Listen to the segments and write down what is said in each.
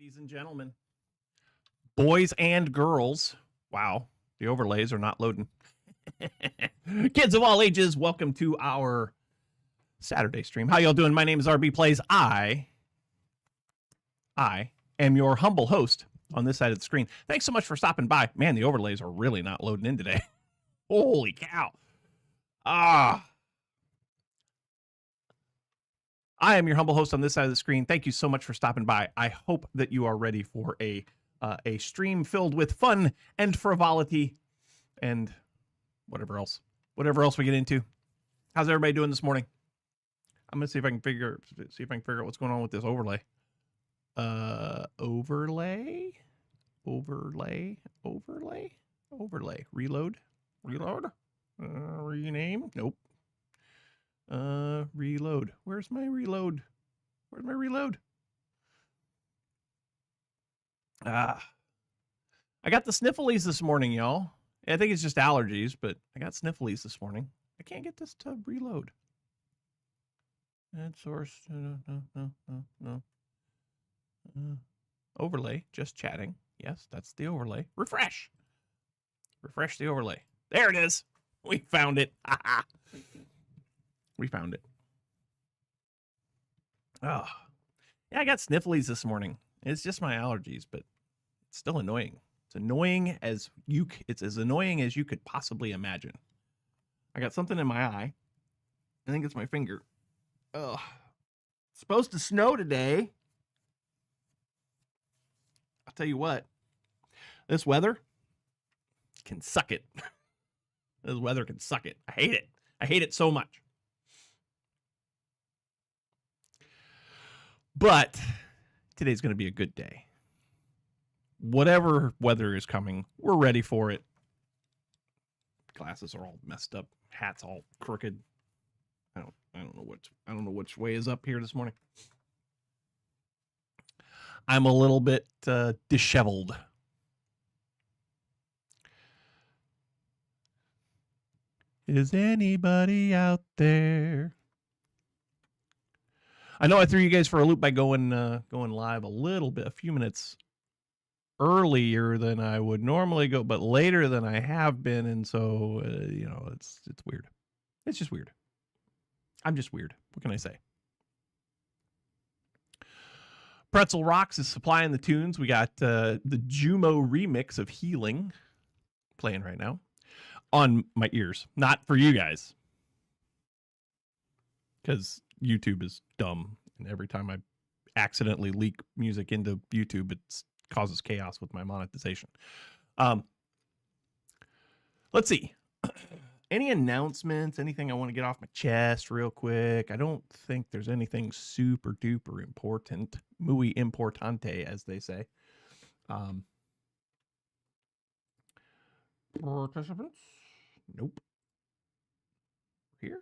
Ladies and gentlemen, boys and girls. Wow, the overlays are not loading. Kids of all ages, welcome to our Saturday stream. How y'all doing? My name is rbPlays. I am your humble host on this side of the screen. Thanks so much for stopping by. Man, the overlays are really not loading in today. Holy cow. I am your humble host on this side of the screen. Thank you so much for stopping by. I hope that you are ready for a stream filled with fun and frivolity and whatever else we get into. How's everybody doing this morning? I'm gonna see if I can figure out what's going on with this overlay. Overlay. Reload. Rename. Nope. Reload. Where's my reload? I got the sniffles this morning, y'all. I think it's just allergies, but I got sniffles this morning. I can't get this to reload. Add source. No. Overlay. Just chatting. Yes, that's the overlay. Refresh the overlay. There it is. We found it. We found it. Oh, yeah, I got sniffles this morning. It's just my allergies, but it's still annoying. It's as annoying as you could possibly imagine. I got something in my eye. I think it's my finger. Ugh. It's supposed to snow today. I'll tell you what. This weather can suck it. This weather can suck it. I hate it. I hate it so much. But today's going to be a good day. Whatever weather is coming, we're ready for it. Glasses are all messed up. Hat's all crooked. I don't know which way is up here this morning. I'm a little bit disheveled. Is anybody out there? I know I threw you guys for a loop by going live a few minutes earlier than I would normally go, but later than I have been, and so it's weird. It's just weird. I'm just weird. What can I say? Pretzel Rocks is supplying the tunes. We got the Jumo remix of Healing playing right now on my ears, not for you guys, because YouTube is dumb, and every time I accidentally leak music into YouTube, it causes chaos with my monetization. Let's see. Any announcements? Anything I want to get off my chest real quick? I don't think there's anything super duper important. Muy importante, as they say. Participants? Nope. Here?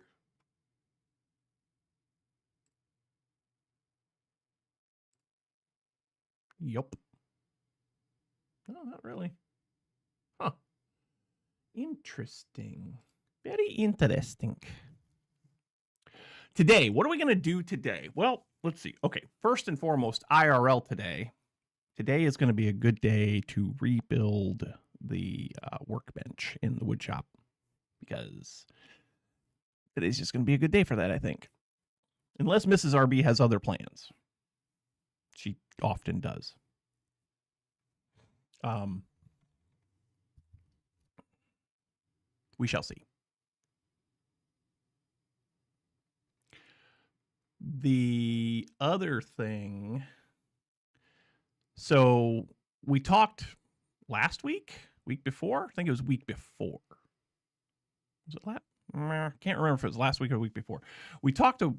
Yup. No, not really. Huh. Interesting. Very interesting. Today, what are we going to do today? Well, let's see. Okay, first and foremost, IRL today. Today is going to be a good day to rebuild the workbench in the wood shop, because today's just going to be a good day for that, I think. Unless Mrs. RB has other plans. She often does. We shall see. The other thing, so we talked last week before? I think it was week before. Was it last? I can't remember if it was last week or the week before. We talked a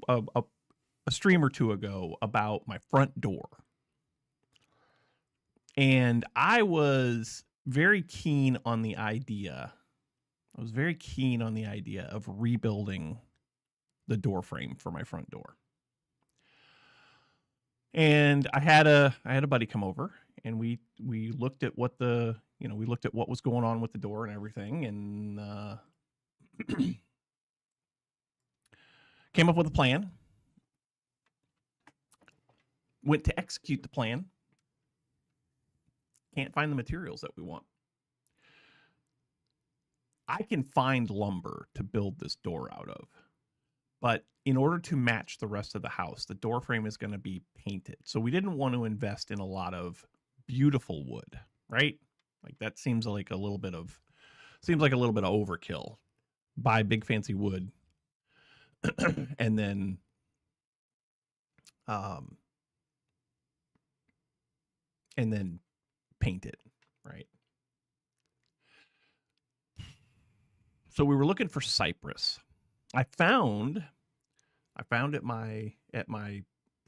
stream or two ago about my front door. And I was very keen on the idea. Of rebuilding the door frame for my front door. And I had a buddy come over, and we looked at what what was going on with the door and everything, and came up with a plan. Went to execute the plan. Can't find the materials that we want. I can find lumber to build this door out of, but in order to match the rest of the house, the door frame is going to be painted. So we didn't want to invest in a lot of beautiful wood, right? Like that seems like a little bit of overkill. Buy big fancy wood and then paint it, right? So we were looking for cypress. I found at my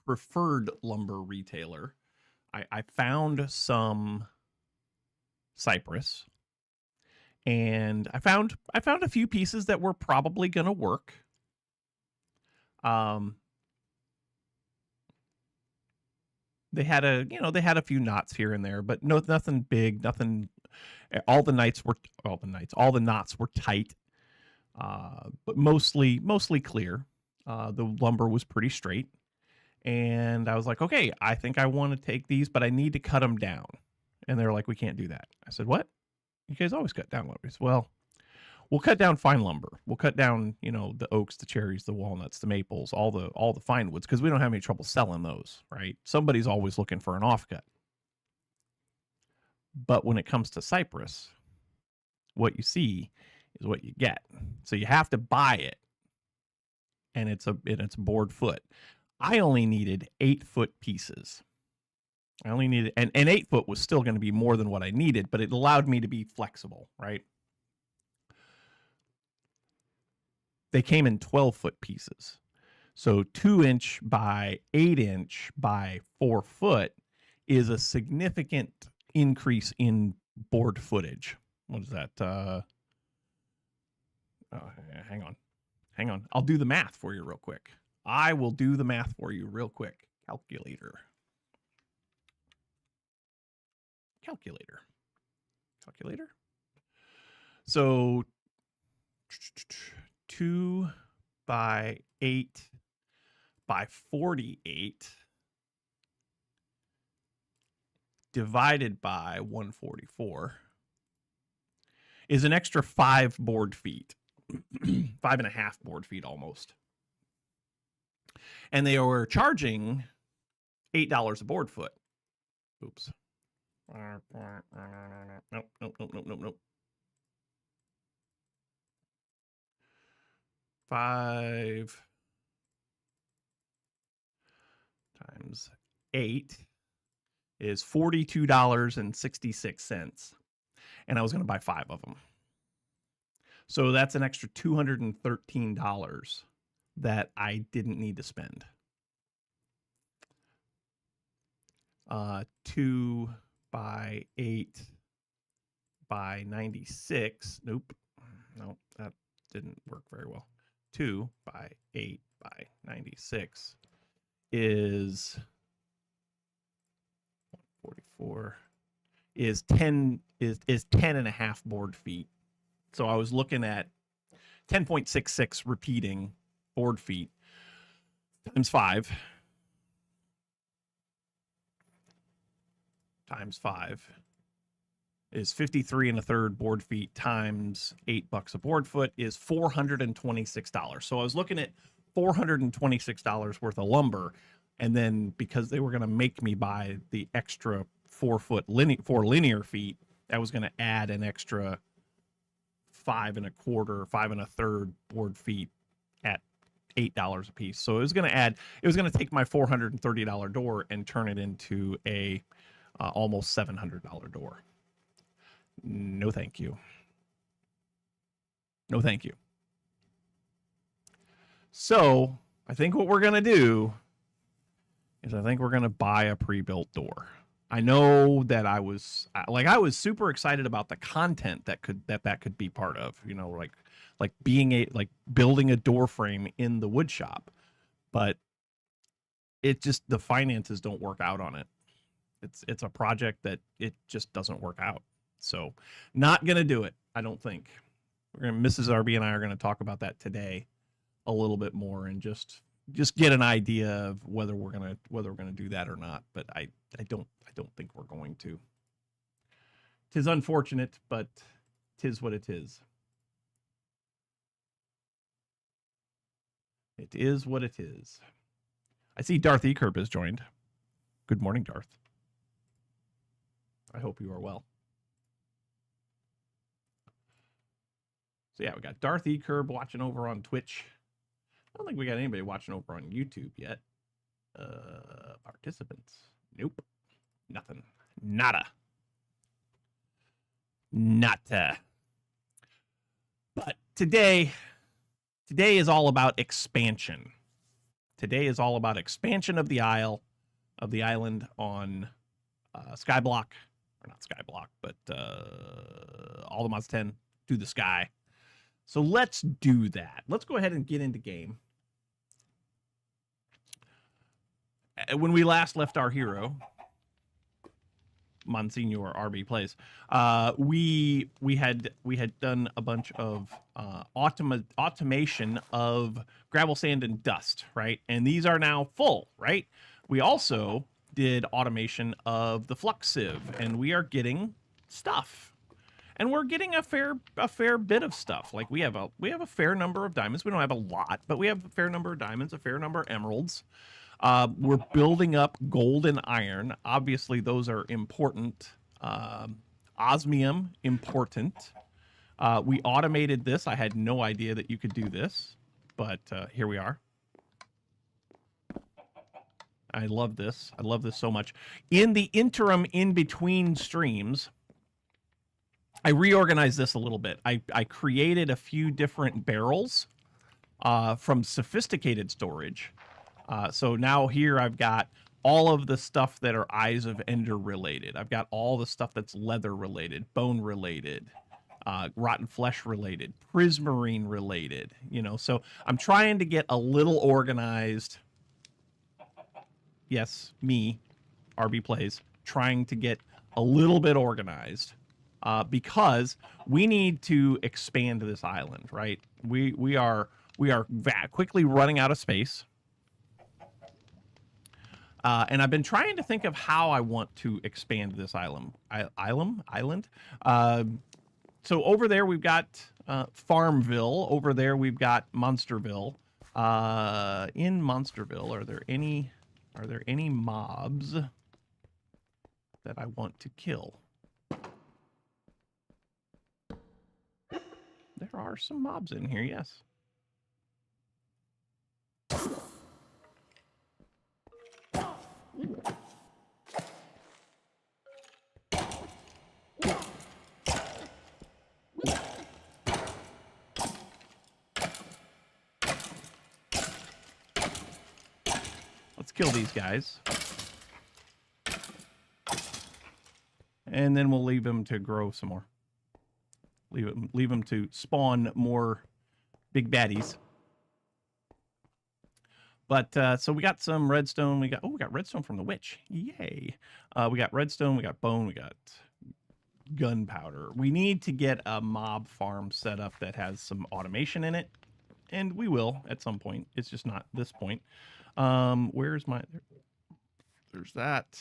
preferred lumber retailer, I found some cypress, and I found a few pieces that were probably going to work. They had a few knots here and there, but nothing big, nothing. All the knots were tight, but mostly clear. The lumber was pretty straight, and I was like, okay, I think I want to take these, but I need to cut them down. And they're like, we can't do that. I said, what? You guys always cut down lumber. Well, we'll cut down fine lumber. We'll cut down, the oaks, the cherries, the walnuts, the maples, all the fine woods, because we don't have any trouble selling those, right? Somebody's always looking for an offcut. But when it comes to cypress, what you see is what you get. So you have to buy it, and it's board foot. I only needed 8-foot pieces. I only needed, and 8 foot was still going to be more than what I needed, but it allowed me to be flexible, right? They came in 12-foot pieces. So 2-inch by 8-inch by 4 foot is a significant increase in board footage. What is that? Hang on. I'll do the math for you real quick. I will do the math for you real quick. Calculator. So 2 by 8 by 48 divided by 144 is an extra 5 board feet. 5.5 board feet almost. And they were charging $8 a board foot. Oops. Nope. 5 times 8 is $42.66. And I was going to buy 5 of them. So that's an extra $213 that I didn't need to spend. 2 by 8 by 96. Nope, that didn't work very well. 2 by 8 by 96 is 44 is 10 and a half board feet. So I was looking at 10.66 repeating board feet times 5 is 53 1/3 board feet times $8 a board foot is $426. So I was looking at $426 worth of lumber, and then because they were going to make me buy the extra 4 linear feet, I was going to add an extra 5 1/4 board feet at $8 a piece. So it was going to take my $430 door and turn it into a almost $700 door. No, thank you. So I think what we're going to do is I think we're going to buy a pre-built door. I know that I was super excited about the content that could be part of, like building a door frame in the wood shop, but it just, the finances don't work out on it. It's a project that it just doesn't work out. So not going to do it. I don't think Mrs. RB and I are going to talk about that today a little bit more and just get an idea of whether we're going to do that or not. But I don't think we're going to. 'Tis unfortunate, but 'tis what it is. It is what it is. I see Darth Ekerb has joined. Good morning, Darth. I hope you are well. So yeah, we got Darth Ekerb watching over on Twitch. I don't think we got anybody watching over on YouTube yet. Participants. Nope. Nothing. Nada. Nada. But today is all about expansion. Today is all about expansion of the island on Skyblock, or not Skyblock, but all the mods 10 to the sky. So let's do that. Let's go ahead and get into game. When we last left our hero, Monsignor rbPlays, we had done a bunch of automation of gravel, sand, and dust, right? And these are now full, right? We also did automation of the flux sieve, and we are getting stuff. And we're getting a fair bit of stuff. Like we have a fair number of diamonds. We don't have a lot, but we have a fair number of diamonds, a fair number of emeralds. We're building up gold and iron. Obviously, those are important. Osmium, important. We automated this. I had no idea that you could do this, but here we are. I love this. I love this so much. In the interim, in between streams, I reorganized this a little bit. I created a few different barrels from sophisticated storage. So now here I've got all of the stuff that are Eyes of Ender related. I've got all the stuff that's leather related, bone related, rotten flesh related, prismarine related, you know. So I'm trying to get a little organized. Yes, me, rbPlays, trying to get a little bit organized because we need to expand this island, right? We are quickly running out of space. And I've been trying to think of how I want to expand this island. So over there we've got Farmville. Over there we've got Monsterville. In Monsterville, are there any mobs that I want to kill? There are some mobs in here, yes. Let's kill these guys. And then we'll leave them to grow some more. Leave them to spawn more big baddies. But so we got some redstone. We got redstone from the witch. Yay. We got redstone, we got bone, we got gunpowder. We need to get a mob farm set up that has some automation in it. And we will at some point. It's just not this point. Where's my... There's that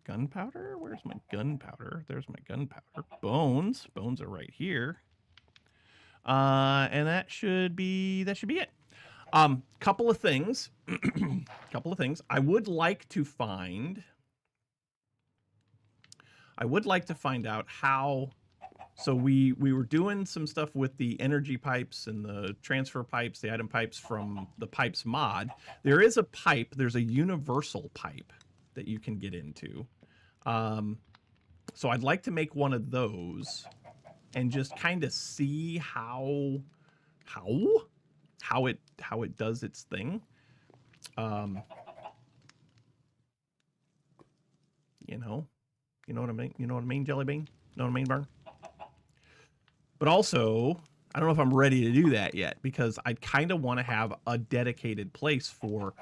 gunpowder. Where's my gunpowder? There's my gunpowder. Bones. Bones are right here. And that should be it. Couple of things. I would like to find out how. So we were doing some stuff with the energy pipes and the transfer pipes, the item pipes from the pipes mod. There is a pipe. There's a universal pipe that you can get into. So I'd like to make one of those and just kind of see how it does its thing. You know what I mean? You know what I mean, Jelly Bean? You know what I mean, Burn? But also, I don't know if I'm ready to do that yet because I kind of want to have a dedicated place for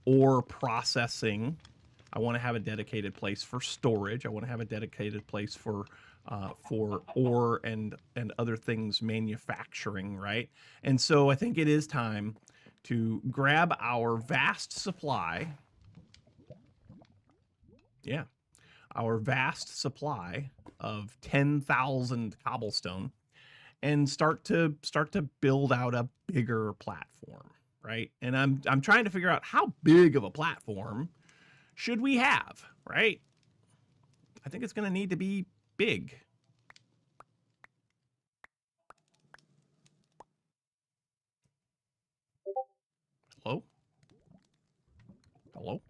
ore processing. I want to have a dedicated place for storage. I want to have a dedicated place for ore and other things manufacturing, right? And so I think it is time to grab our vast supply. Yeah, our vast supply of 10,000 cobblestone and start to build out a bigger platform, right? And I'm trying to figure out how big of a platform should we have, right? I think it's going to need to be big. Hello? Hello?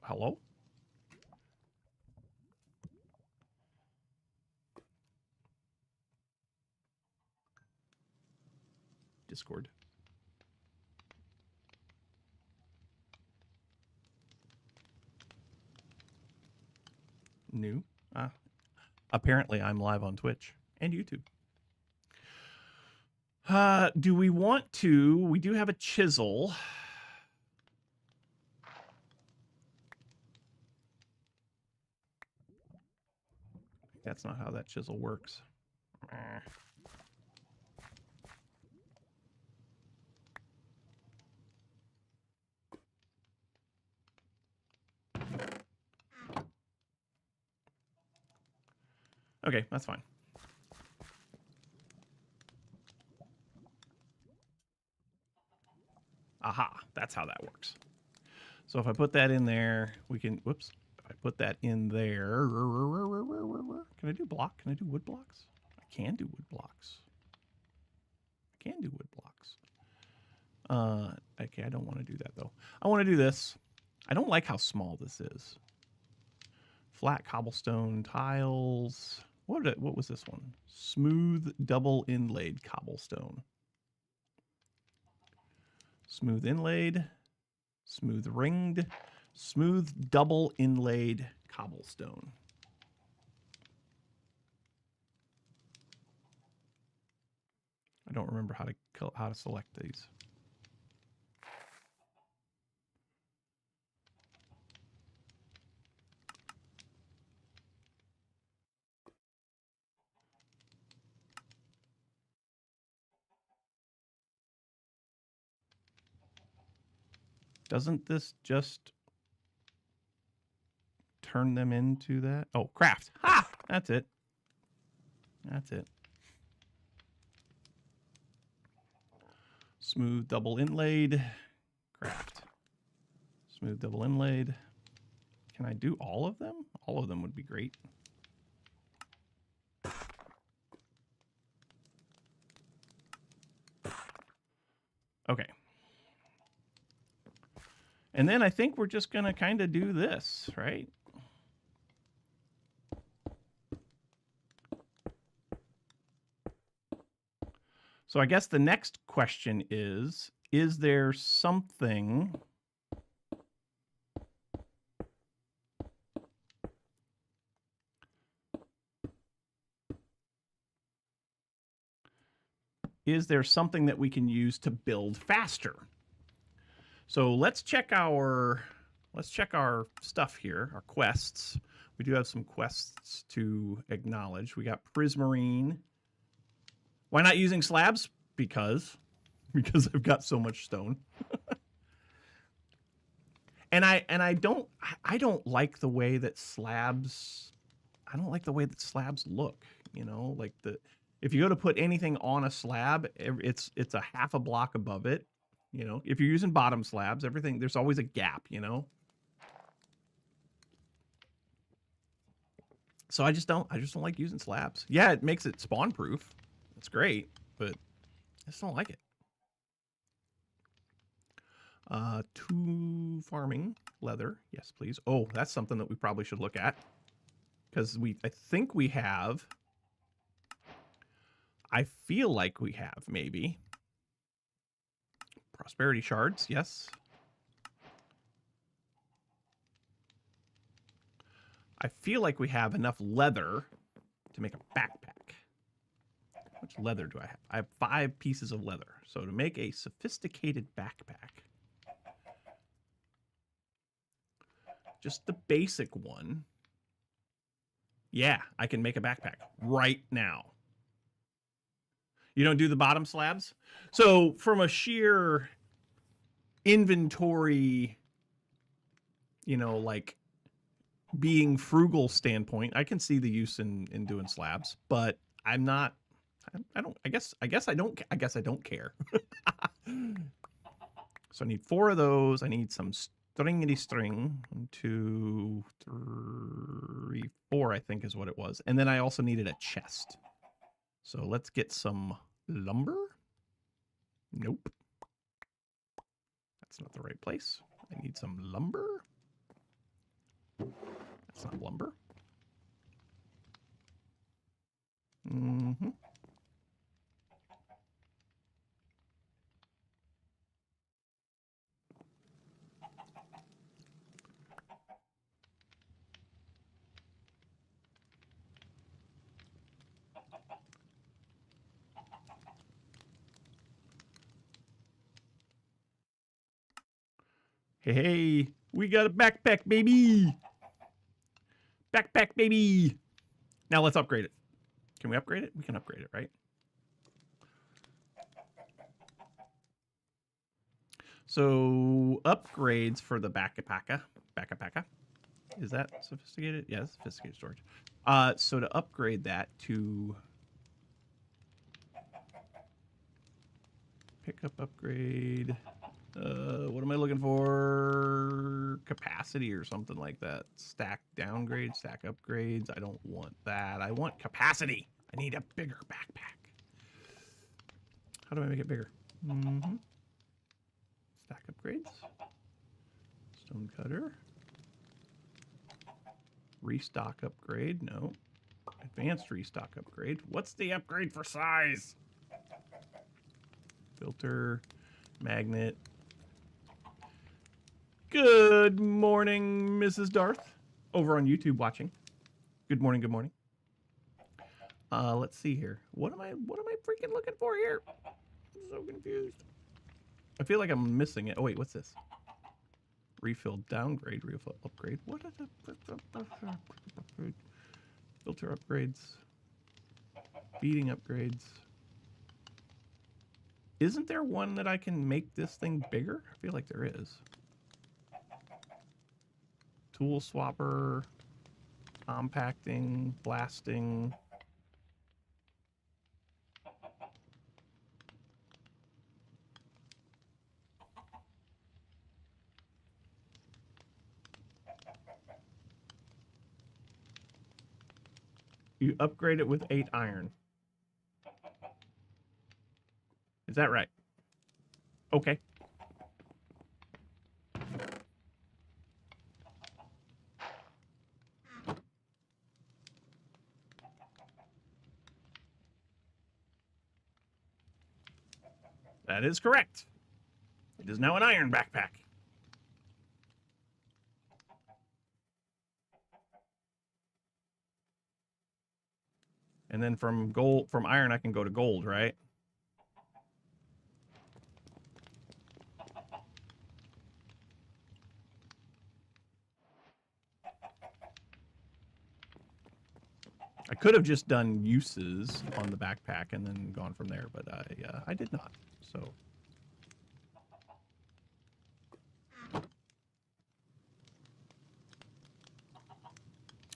Hello? Discord. New. Apparently I'm live on Twitch and YouTube. Do we want to? We do have a chisel. That's not how that chisel works. Okay, that's fine. Aha, that's how that works. So if I put that in there, we can, whoops, if I put that in there, can I do block? Can I do wood blocks? I can do wood blocks. I can do wood blocks. Okay, I don't want to do that though. I want to do this. I don't like how small this is. Flat cobblestone tiles. What was this one? Smooth double inlaid cobblestone. Smooth inlaid, smooth ringed, smooth double inlaid cobblestone. I don't remember how to select these. Doesn't this just turn them into that? Oh, craft. Ha! That's it. That's it. Smooth double inlaid. Craft. Smooth double inlaid. Can I do all of them? All of them would be great. Okay. And then I think we're just going to kind of do this, right? So I guess the next question is there something that we can use to build faster? So let's check our stuff here, our quests. We do have some quests to acknowledge. We got Prismarine. Why not using slabs? Because I've got so much stone. and I don't like the way that slabs look, you know, like if you go to put anything on a slab, it's a half a block above it. You know, if you're using bottom slabs, everything, there's always a gap, you know? So I just don't like using slabs. Yeah, it makes it spawn proof. It's great, but I just don't like it. 2 farming leather. Yes, please. Oh, that's something that we probably should look at. Because I think we have, I feel like we have maybe prosperity shards. Yes. I feel like we have enough leather to make a backpack. How much leather do I have? I have 5 pieces of leather. So to make a sophisticated backpack, just the basic one. Yeah, I can make a backpack right now. You don't do the bottom slabs? So from a sheer inventory, you know, like being frugal standpoint, I can see the use in doing slabs, but I'm not. I guess I don't care. So I need 4 of those. I need some string. 1, 2, 3, 4. I think is what it was. And then I also needed a chest. So let's get some lumber. Nope. That's not the right place. I need some lumber. That's not lumber. Mm-hmm. Hey, we got a backpack, baby. Backpack, baby. Now let's upgrade it. Can we upgrade it? We can upgrade it, right? So upgrades for the backpack. Is that sophisticated? Yeah, sophisticated storage. So to upgrade that to pickup upgrade. What am I looking for? Capacity or something like that. Stack downgrade, stack upgrades. I don't want that. I want capacity. I need a bigger backpack. How do I make it bigger? Mm-hmm. Stack upgrades. Stone cutter. Restock upgrade. No. Advanced restock upgrade. What's the upgrade for size? Filter. Magnet. Good morning, Mrs. Darth. Over on YouTube watching. Good morning, good morning. Let's see here. What am I freaking looking for here? I'm so confused. I feel like I'm missing it. Oh wait, what's this? Refill downgrade, refill upgrade. What are the filter upgrades? Feeding upgrades. Isn't there one that I can make this thing bigger? I feel like there is. Tool swapper, compacting, blasting. You upgrade it with 8 iron. Is that right? Okay. That is correct. It is now an iron backpack. And then from iron, I can go to gold, right? I could have just done uses on the backpack and then gone from there, but I did not. So.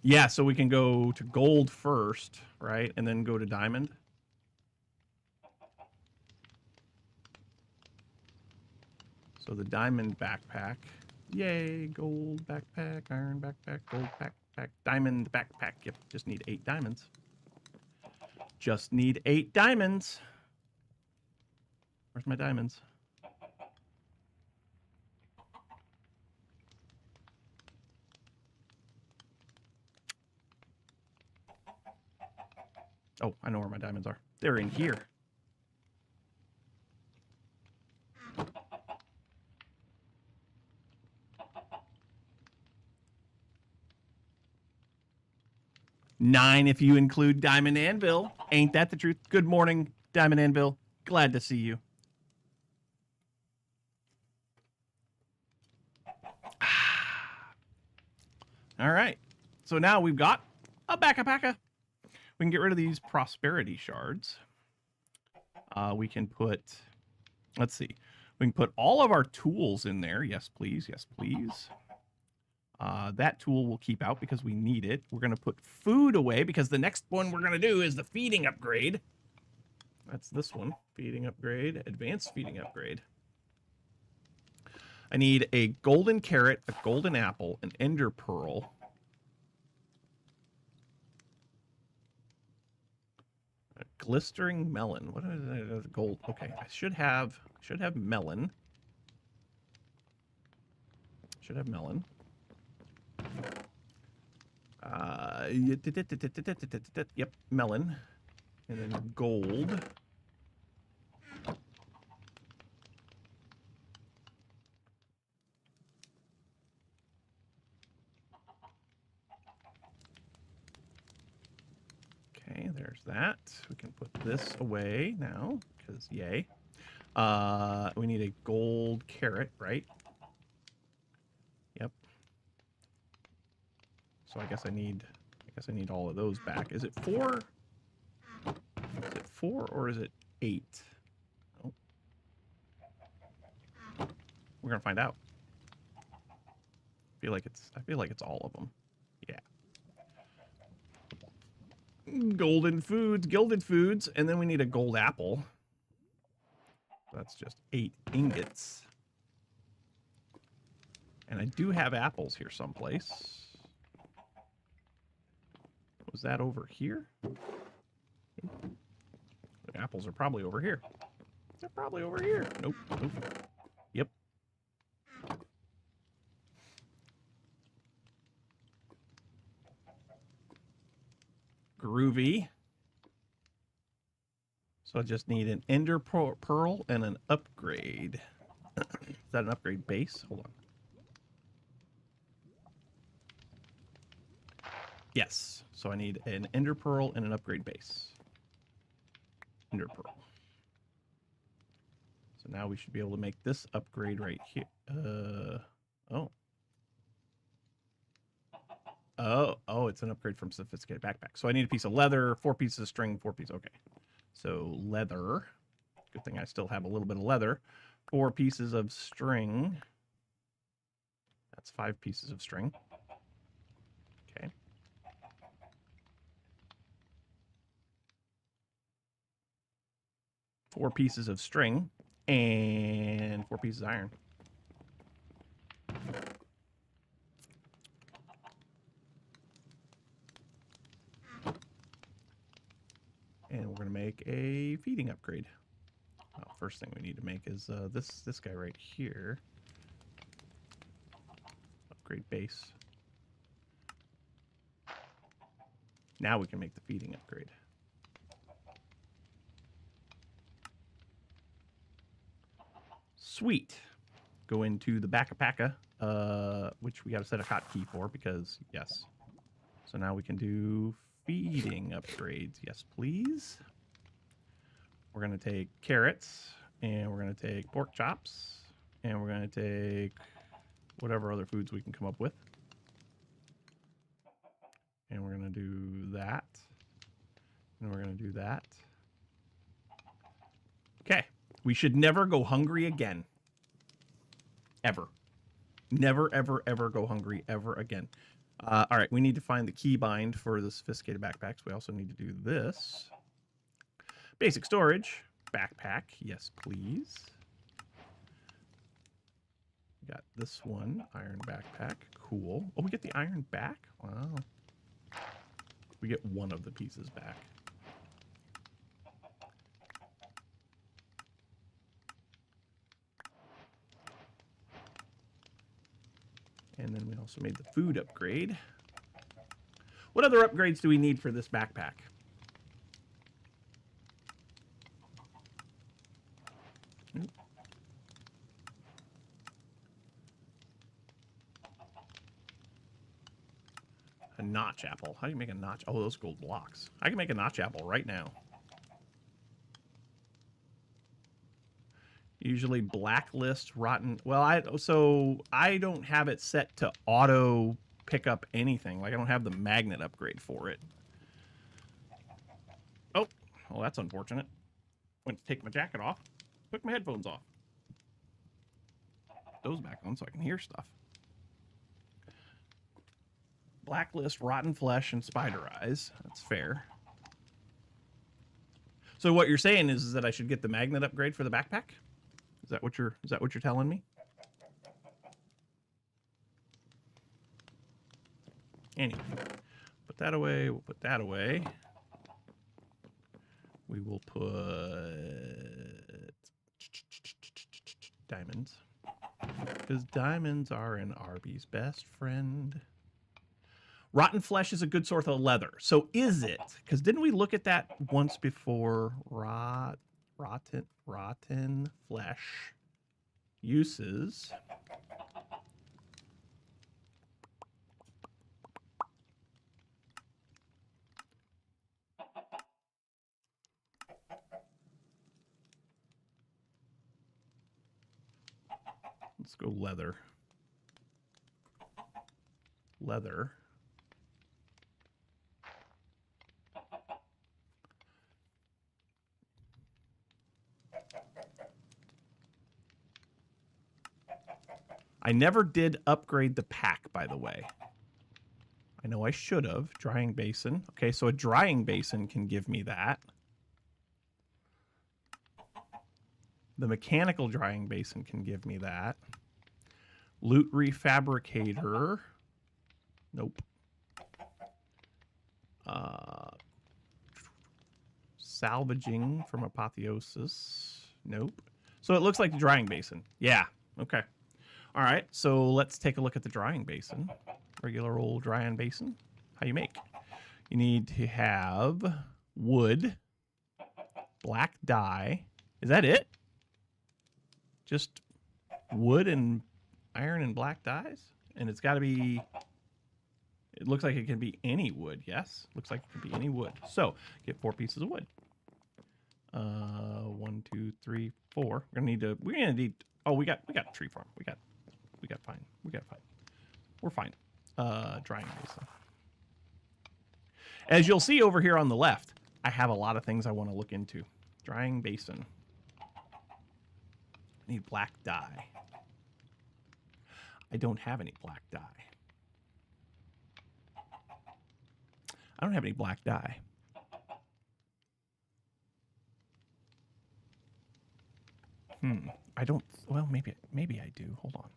Yeah, so we can go to gold first, right? And then go to diamond. So the diamond backpack. Yay, gold backpack, iron backpack, gold backpack, diamond backpack. Yep, just need 8 diamonds. Just need 8 diamonds. Where's my diamonds? Oh, I know where my diamonds are. They're in here. Nine if you include Diamond Anvil. Ain't that the truth? Good morning, Diamond Anvil. Glad to see you. All right. So now we've got a backpack. We can get rid of these prosperity shards. We can put, let's see. We can put all of our tools in there. Yes, please. Yes, please. That tool we'll keep out because we need it. We're going to put food away because the next one we're going to do is the feeding upgrade. That's this one. Feeding upgrade. Advanced feeding upgrade. I need a golden carrot, a golden apple, an ender pearl. A glistering melon. What is it? Gold. Okay, I should have melon. Should have melon. Yep, melon. And then gold. Okay, there's that. We can put this away now, because yay. We need a gold carrot, right? Yep. So I guess I need all of those back. Is it 4? Is it 4 or is it 8? Oh. We're gonna find out. I feel like it's all of them. Yeah. Golden foods, gilded foods, and then we need a gold apple. That's just 8 ingots. And I do have apples here someplace. Was that over here? The apples are probably over here. They're probably over here. Nope, nope. Yep. Groovy. So I just need an ender pearl and an upgrade. Is that an upgrade base? Hold on. Yes. So I need an ender pearl and an upgrade base. Ender pearl. So now we should be able to make this upgrade right here. Oh. Oh, it's an upgrade from sophisticated backpack. So I need a piece of leather, 4 pieces of string, 4 pieces. Okay. So leather. Good thing I still have a little bit of leather. 4 pieces of string. That's 5 pieces of string. Okay. Four pieces of string and 4 pieces of iron. And we're going to make a feeding upgrade. Well, first thing we need to make is this guy right here. Upgrade base. Now we can make the feeding upgrade. Sweet. Go into the backpack, which we got to set a hotkey for because, yes. So now we can do feeding upgrades. Yes, please. We're going to take carrots, and we're going to take pork chops, and we're going to take whatever other foods we can come up with. And we're going to do that. And we're going to do that. Okay. We should never go hungry again. Ever. Never, ever, ever go hungry ever again. All right, we need to find the keybind for the sophisticated backpacks. We also need to do this. Basic storage. Backpack. Yes, please. We got this one. Iron backpack. Cool. Oh, we get the iron back? Wow. We get one of the pieces back. And then we also made the food upgrade. What other upgrades do we need for this backpack? A notch apple. How do you make a notch? Oh, those gold blocks. I can make a notch apple right now. Usually blacklist, rotten. Well, I don't have it set to auto pick up anything. Like I don't have the magnet upgrade for it. Oh, well, that's unfortunate. Went to take my jacket off. Took my headphones off. Those back on so I can hear stuff. blacklist, rotten flesh, and spider eyes. That's fair. So what you're saying is that I should get the magnet upgrade for the backpack? Is that what you're telling me? Anyway, put that away. We'll put that away. We will put diamonds. Because diamonds are an Arby's best friend. Rotten flesh is a good source of leather. So is it? Because didn't we look at that once before? Rotten flesh uses. Let's go leather. Leather. I never did upgrade the pack, by the way. I know I should have. Drying basin. Okay, so a drying basin can give me that. The mechanical drying basin can give me that. Loot refabricator. Nope. Salvaging from apotheosis. Nope. So it looks like the drying basin. Yeah. Okay. All right. So let's take a look at the drying basin. Regular old drying basin. How you make? You need to have wood, black dye. Is that it? Just wood and iron and black dyes? And it's got to be... It looks like it can be any wood. Yes. Looks like it can be any wood. So get 4 pieces of wood. 1, 2, 3, 4. We're gonna need. Oh, we got a tree farm. We got fine. We're fine. Drying basin. As you'll see over here on the left, I have a lot of things I want to look into. Drying basin. I need black dye. I don't have any black dye. I don't have any black dye. I don't... Well, maybe I do. Hold on.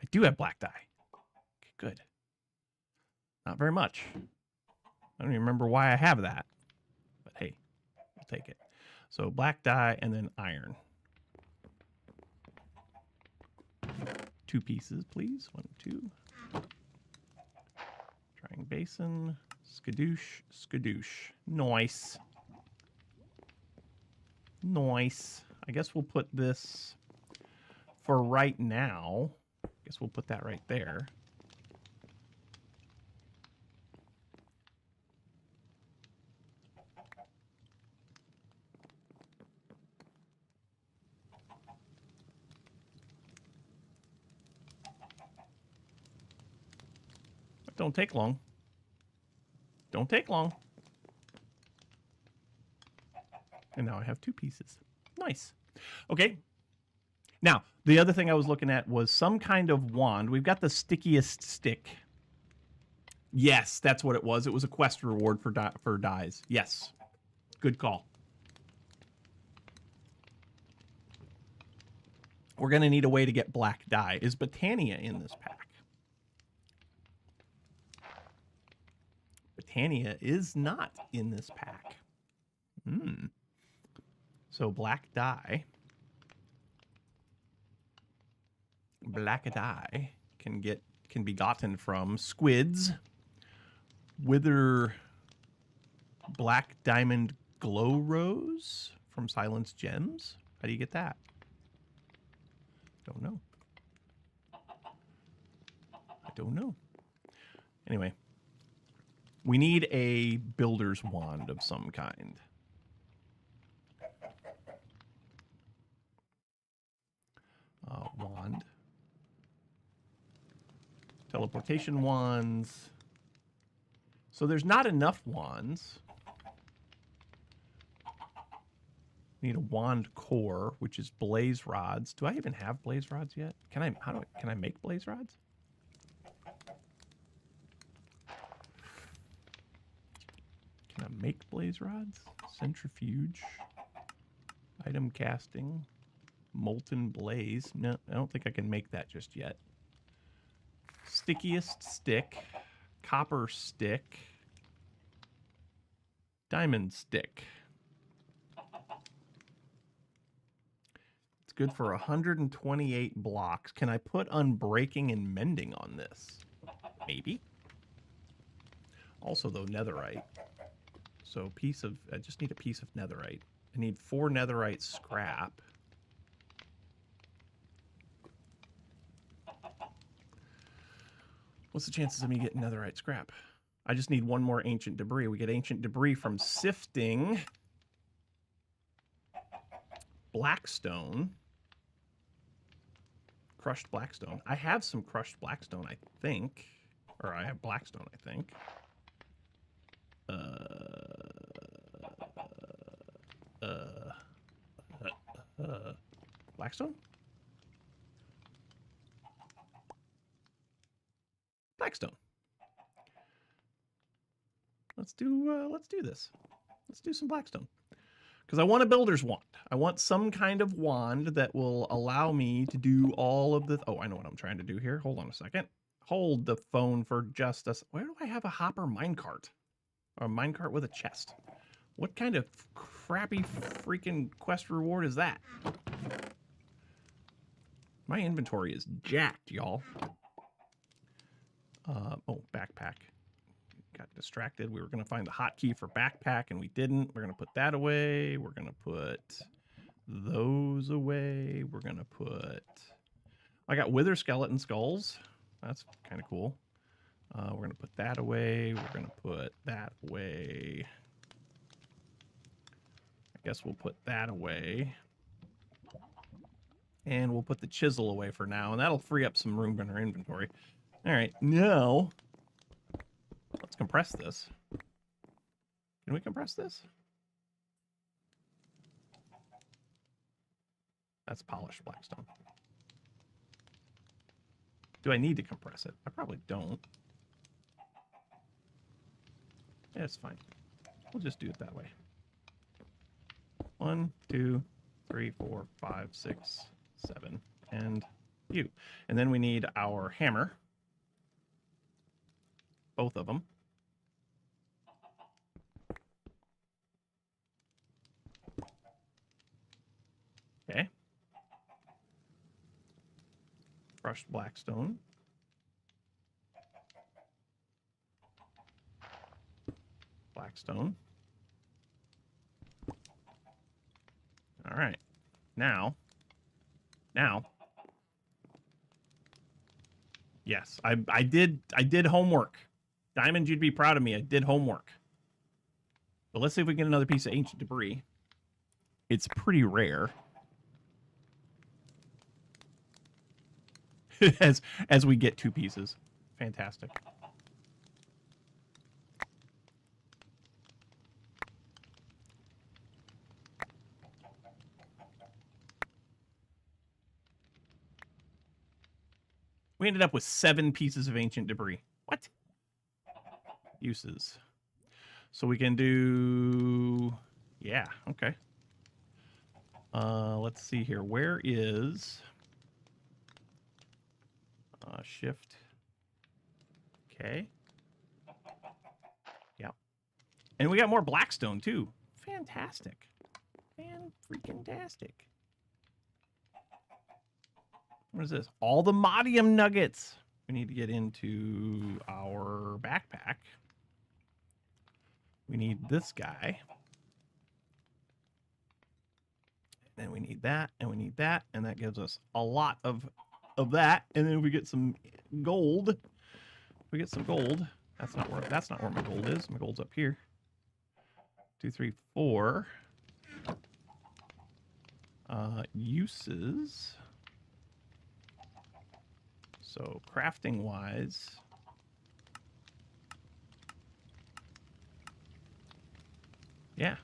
I do have black dye. Okay, good. Not very much. I don't even remember why I have that. But hey, I'll take it. So black dye and then iron. 2 pieces, please. 1, 2. Drying basin. Skadoosh. Skadoosh. Nice. Nice. I guess we'll put this for right now. I guess we'll put that right there. Don't take long. Don't take long. And now I have 2 pieces. Nice. Okay. Now, the other thing I was looking at was some kind of wand. We've got the stickiest stick. Yes, that's what it was. It was a quest reward for dyes. Yes. Good call. We're going to need a way to get black dye. Is Botania in this pack? Botania is not in this pack. So black dye. Black dye can be gotten from squids, wither, black diamond glow rose from Silence Gems. How do you get that? Don't know. I don't know. Anyway, we need a builder's wand of some kind. Wand. Teleportation wands. So there's not enough wands. Need a wand core, which is blaze rods. Do I even have blaze rods yet? Can I make blaze rods? Can I make blaze rods? Centrifuge. Item casting. Molten blaze. No, I don't think I can make that just yet. Stickiest stick. Copper stick. Diamond stick. It's good for 128 blocks. Can I put unbreaking and mending on this? Maybe. Also, though, netherite. So I just need a piece of netherite. I need 4 netherite scrap. What's the chances of me getting netherite scrap? I just need 1 more ancient debris. We get ancient debris from sifting blackstone. Crushed blackstone. I have some crushed blackstone, I think. Or I have blackstone, I think. Blackstone? Blackstone. Let's do this. Let's do some blackstone. Because I want a builder's wand. I want some kind of wand that will allow me to do all of the... Oh, I know what I'm trying to do here. Hold on a second. Hold the phone for just a... Where do I have a hopper minecart? Or a minecart with a chest? What kind of crappy freaking quest reward is that? My inventory is jacked, y'all. Oh, backpack. Got distracted. We were going to find the hotkey for backpack, and we didn't. We're going to put that away. We're going to put those away. We're going to put... I got wither skeleton skulls. That's kind of cool. We're going to put that away. We're going to put that away. I guess we'll put that away. And we'll put the chisel away for now, and that'll free up some room in our inventory. All right, now... Let's compress this. Can we compress this? That's polished blackstone. Do I need to compress it? I probably don't. Yeah, it's fine. We'll just do it that way. 1, 2, 3, 4, 5, 6, 7, and you. And then we need our hammer. Both of them. Okay. Crushed blackstone. Blackstone. All right. Now. Yes, I did homework. Diamond, you'd be proud of me. I did homework. But let's see if we can get another piece of ancient debris. It's pretty rare. as we get 2 pieces. Fantastic. We ended up with 7 pieces of ancient debris. What? Uses. So we can do... Yeah, okay. Let's see here. Where is... shift. Okay. Yeah. And we got more blackstone, too. Fantastic. Fan-freaking-tastic. What is this? All the modium nuggets. We need to get into our backpack. We need this guy. And we need that, and we need that, and that gives us a lot of that. And then we get some gold. We get some gold. That's not where my gold is. My gold's up here. 2, 3, 4. Uses. So crafting wise, yeah.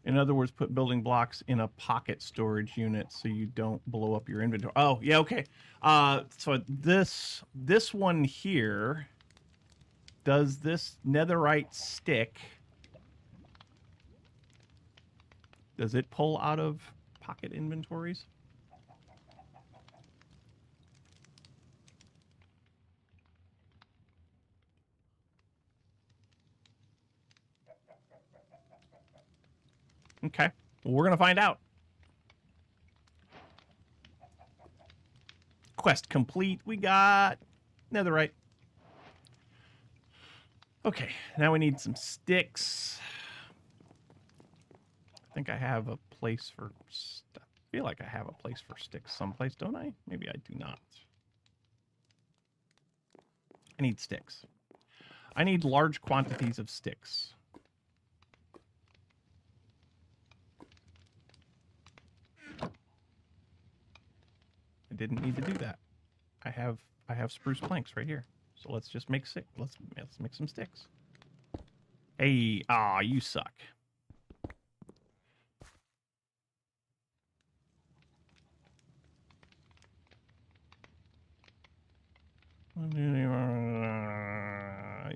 In other words, put building blocks in a pocket storage unit so you don't blow up your inventory. Oh, yeah, okay. So this one here, does this netherite stick, does it pull out of pocket inventories? Okay. Well, we're going to find out. Quest complete. We got netherite. Okay. Now we need some sticks. I think I have a place for... I feel like I have a place for sticks someplace, don't I? Maybe I do not. I need sticks. I need large quantities of sticks. I didn't need to do that. I have spruce planks right here. So let's just make six. Let's make some sticks. Hey, you suck.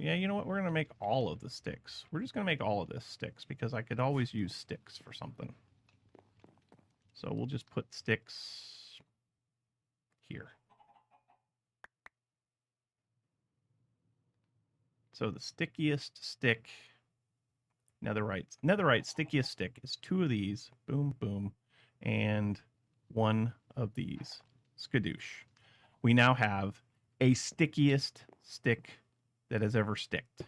Yeah, you know what? We're going to make all of the sticks. We're just going to make all of this sticks because I could always use sticks for something. So we'll just put sticks here. So the stickiest stick, netherite stickiest stick is 2 of these, boom, boom, and 1 of these, skadoosh. We now have a stickiest stick that has ever sticked.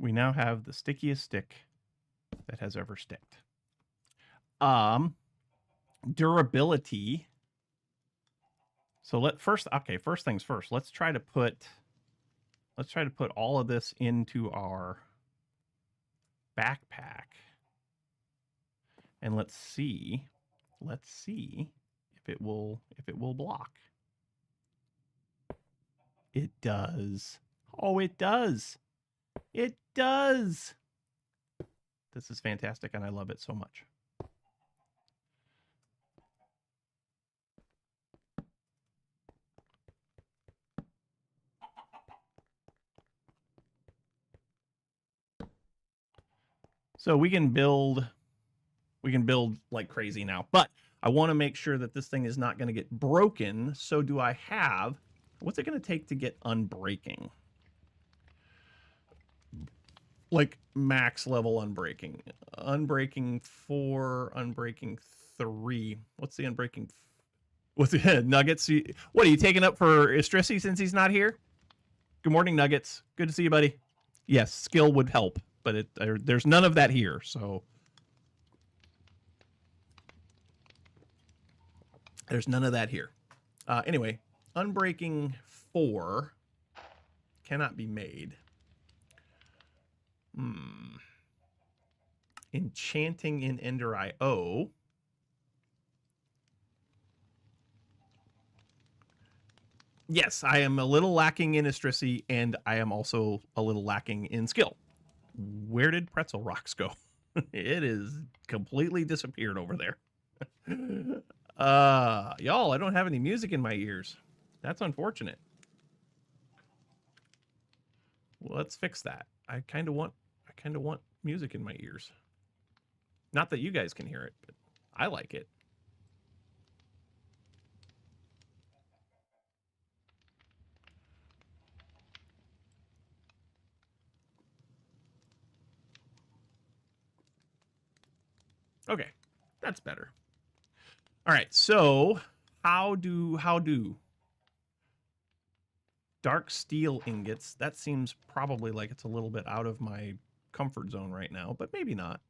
We now have the stickiest stick that has ever sticked. Durability. So first things first. Let's try to put all of this into our backpack. And let's see if it will block. It does. Oh, it does. It does. This is fantastic, and I love it so much. So we can build like crazy now, but I want to make sure that this thing is not going to get broken. So do I have, what's it going to take to get unbreaking? Like max level unbreaking. Unbreaking 4, unbreaking 3. What's the unbreaking? What's the Nuggets? What are you taking up for Istrisi since he's not here? Good morning, Nuggets. Good to see you, buddy. Yes, skill would help, but there's none of that here, so there's none of that here. Anyway, unbreaking 4 cannot be made. Enchanting in Ender IO. Yes, I am a little lacking in Istrisi, and I am also a little lacking in skill. Where did Pretzel Rocks go? It is completely disappeared over there. Y'all, I don't have any music in my ears. That's unfortunate. Well, let's fix that. I kind of want music in my ears. Not that you guys can hear it, but I like it. Okay, that's better. All right, so how do dark steel ingots? That seems probably like it's a little bit out of my comfort zone right now, but maybe not.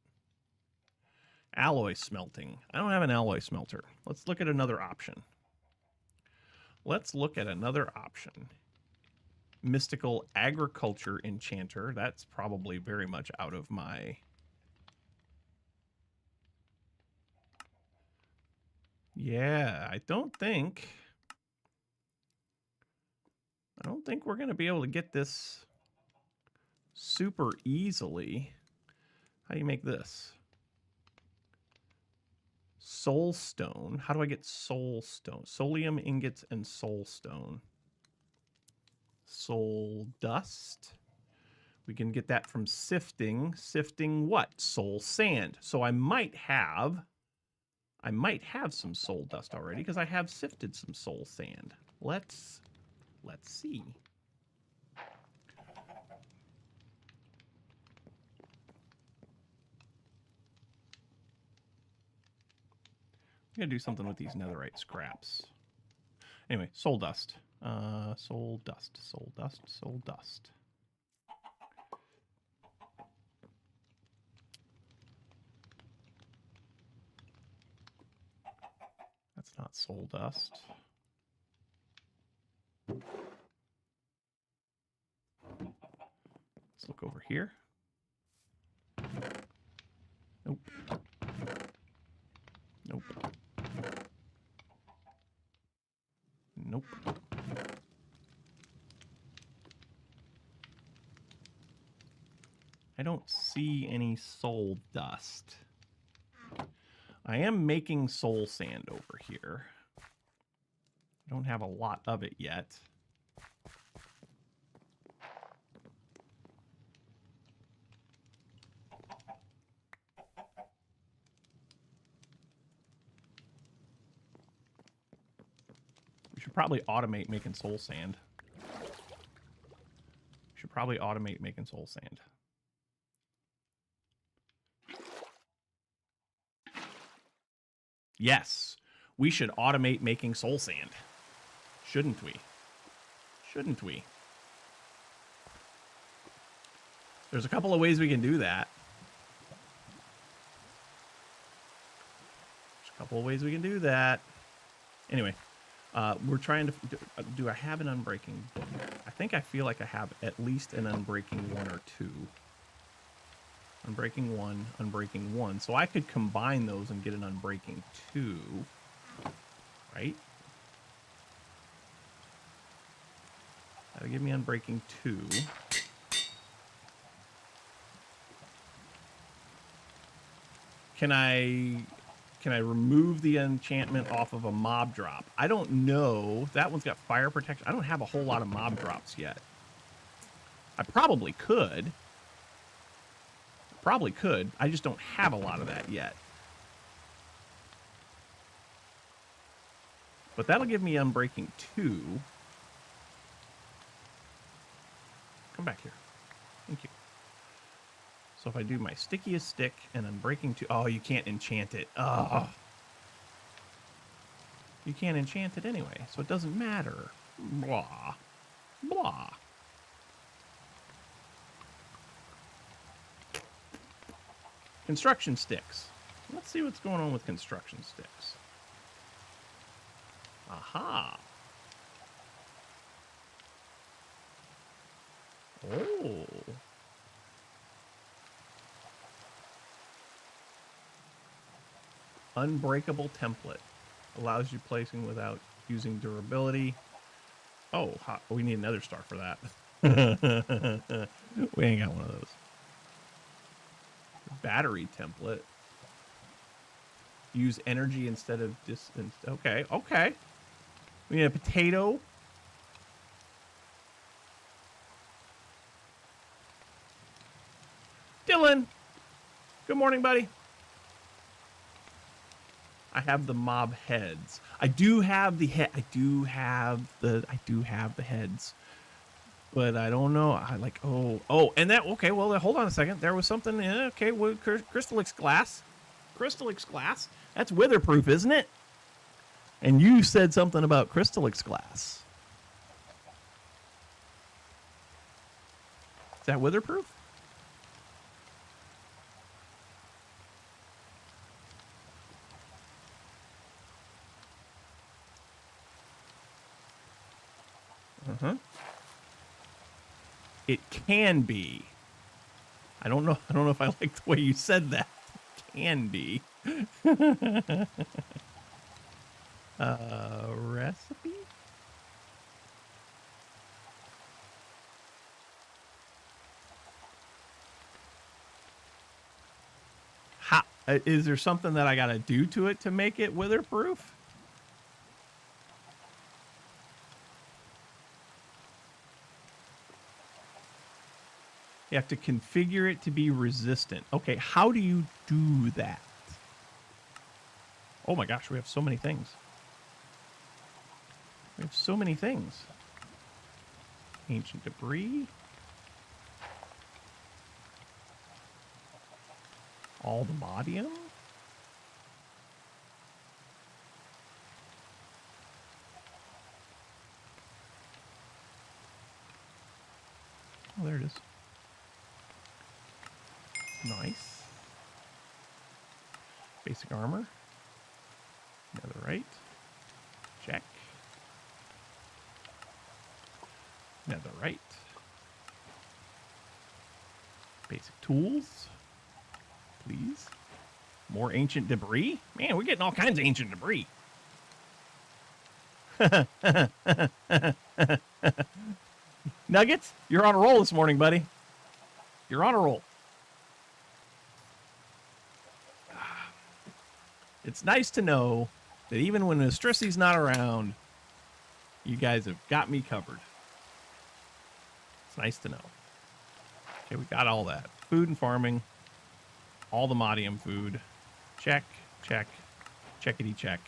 Alloy smelting. I don't have an alloy smelter. Let's look at another option. Let's look at another option. Mystical agriculture enchanter. That's probably very much out of my... Yeah, I don't think we're going to be able to get this super easily. How do you make this? Soul stone. How do I get soul stone? Solium ingots and soul stone. Soul dust. We can get that from sifting. Sifting what? Soul sand. So I might have some soul dust already because I have sifted some soul sand. Let's see. I'm gonna do something with these netherite scraps. Anyway, soul dust. Soul dust, soul dust, soul dust. That's not soul dust. Let's look over here. Nope. Nope. Nope. I don't see any soul dust. I am making soul sand over here. I don't have a lot of it yet. We should probably automate making soul sand. We should probably automate making soul sand. Yes, we should automate making soul sand. Shouldn't we? Shouldn't we? There's a couple of ways we can do that. There's a couple of ways we can do that. Anyway, we're trying to... Do I have an unbreaking book? I feel like I have at least an unbreaking 1 or 2. Unbreaking 1, unbreaking 1. So I could combine those and get an unbreaking 2. Right? That'll give me unbreaking 2. Can I remove the enchantment off of a mob drop? I don't know. That one's got fire protection. I don't have a whole lot of mob drops yet. I probably could. Probably could. I just don't have a lot of that yet. But that'll give me unbreaking 2. Come back here. Thank you. So if I do my stickiest stick and unbreaking 2... Oh, you can't enchant it. Oh. You can't enchant it anyway, so it doesn't matter. Blah. Blah. Construction sticks. Let's see what's going on with construction sticks. Aha. Oh. Unbreakable template. Allows you placing without using durability. Oh, we need another star for that. We ain't got one of those. Battery template. Use energy instead of distance. Okay, okay. We need a potato. Dylan. Good morning, buddy. I have the mob heads. I do have the head. I do have the heads. But I don't know. I like, oh, and that, okay, well, hold on a second. There was something, okay, well, Crystallix glass. Crystallix glass. That's witherproof, isn't it? And you said something about Crystallix glass. Is that witherproof? Uh-huh. It can be. I don't know if I like the way you said that. Can be. Recipe? How, is there something that I got to do to it to make it witherproof? You have to configure it to be resistant. Okay, how do you do that? Oh my gosh, we have so many things. We have so many things. Ancient debris. All the modium. Oh, there it is. Nice. Basic armor. Netherite. Check. Netherite. Basic tools. Please. More ancient debris? Man, we're getting all kinds of ancient debris. Nuggets, you're on a roll this morning, buddy. You're on a roll. It's nice to know that even when Estrissy's not around, you guys have got me covered. It's nice to know. Okay, we got all that. Food and farming. All the modium food. Check, check, checkity check.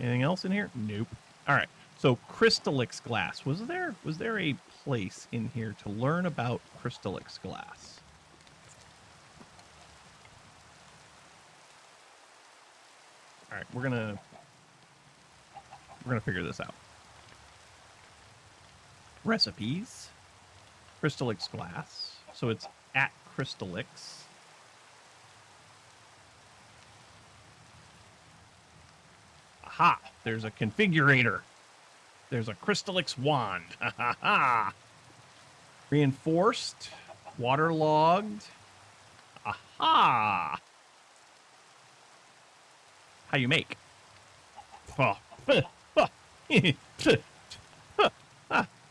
Anything else in here? Nope. All right. So Crystallix glass. Was there a place in here to learn about Crystallix glass? All right, we're gonna figure this out. Recipes. Crystallix glass. So it's at Crystallix. Aha! There's a configurator. There's a Crystallix wand. Ha ha ha! Reinforced. Waterlogged. Aha! How you make?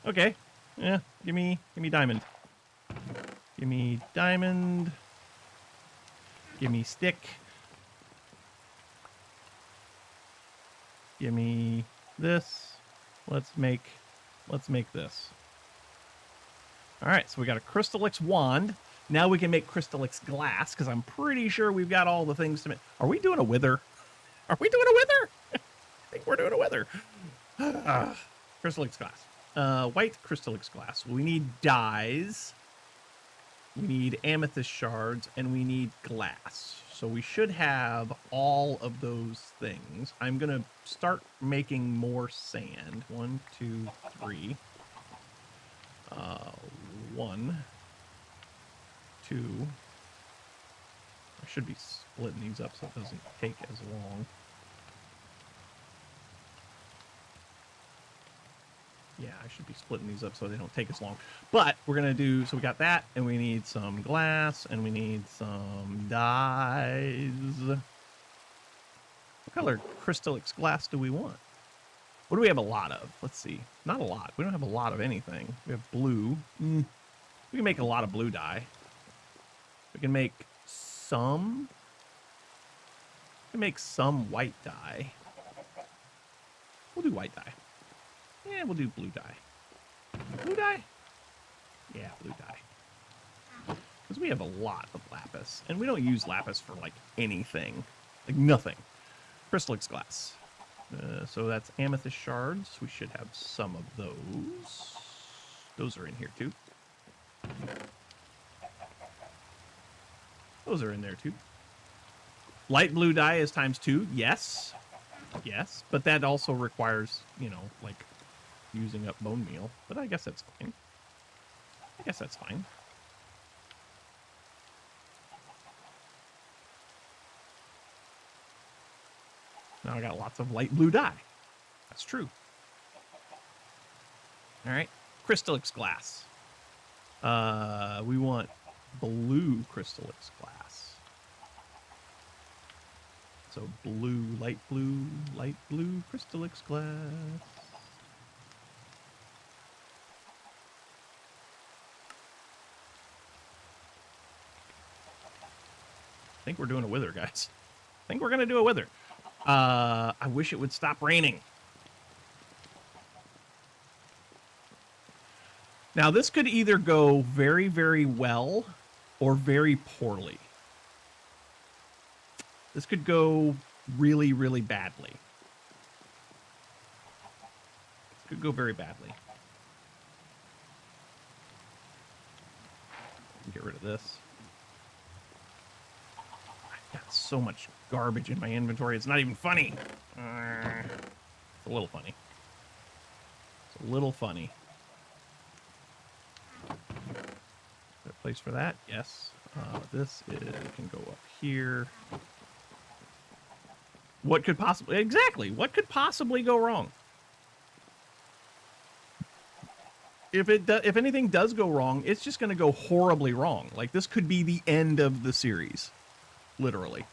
Okay. Yeah. Give me diamond. Give me diamond. Give me stick. Give me this. Let's make this. All right, so we got a Crystallix wand. Now we can make Crystallix glass because I'm pretty sure we've got all the things to make. Are we doing a wither? Are we doing a wither? I think we're doing a wither. Crystallix glass. White Crystallix glass. We need dyes. We need amethyst shards, and we need glass. So we should have all of those things. I'm going to start making more sand. 1, 2, 3. 1, 2. I should be splitting these up so it doesn't take as long. Yeah, I should be splitting these up so they don't take as long. But we're going to do, so we got that, and we need some glass, and we need some dyes. What color Crystallix glass do we want? What do we have a lot of? Let's see. Not a lot. We don't have a lot of anything. We have blue. We can make a lot of blue dye. We can make some. We can make some white dye. We'll do white dye. Yeah, we'll do blue dye. Blue dye? Yeah, blue dye. Because we have a lot of lapis. And we don't use lapis for, like, anything. Like, nothing. Crystallix glass. So that's amethyst shards. We should have some of those. Those are in here, too. Those are in there, too. Light blue dye is ×2. Yes. Yes. But that also requires, you know, like, using up bone meal, but I guess that's fine. I guess that's fine. Now I got lots of light blue dye. That's true. All right, Crystallix glass. We want blue Crystallix glass. So blue light blue Crystallix glass. I think we're doing a wither, guys. I think we're going to do a wither. I wish it would stop raining. Now, this could either go very, very well or very poorly. This could go really, really badly. This could go very badly. Get rid of this. I've got so much garbage in my inventory. It's not even funny. It's a little funny. It's a little funny. Is there a place for that? Yes. This can go up here. What could possibly... Exactly. What could possibly go wrong? If anything does go wrong, it's just going to go horribly wrong. Like, this could be the end of the series. Literally.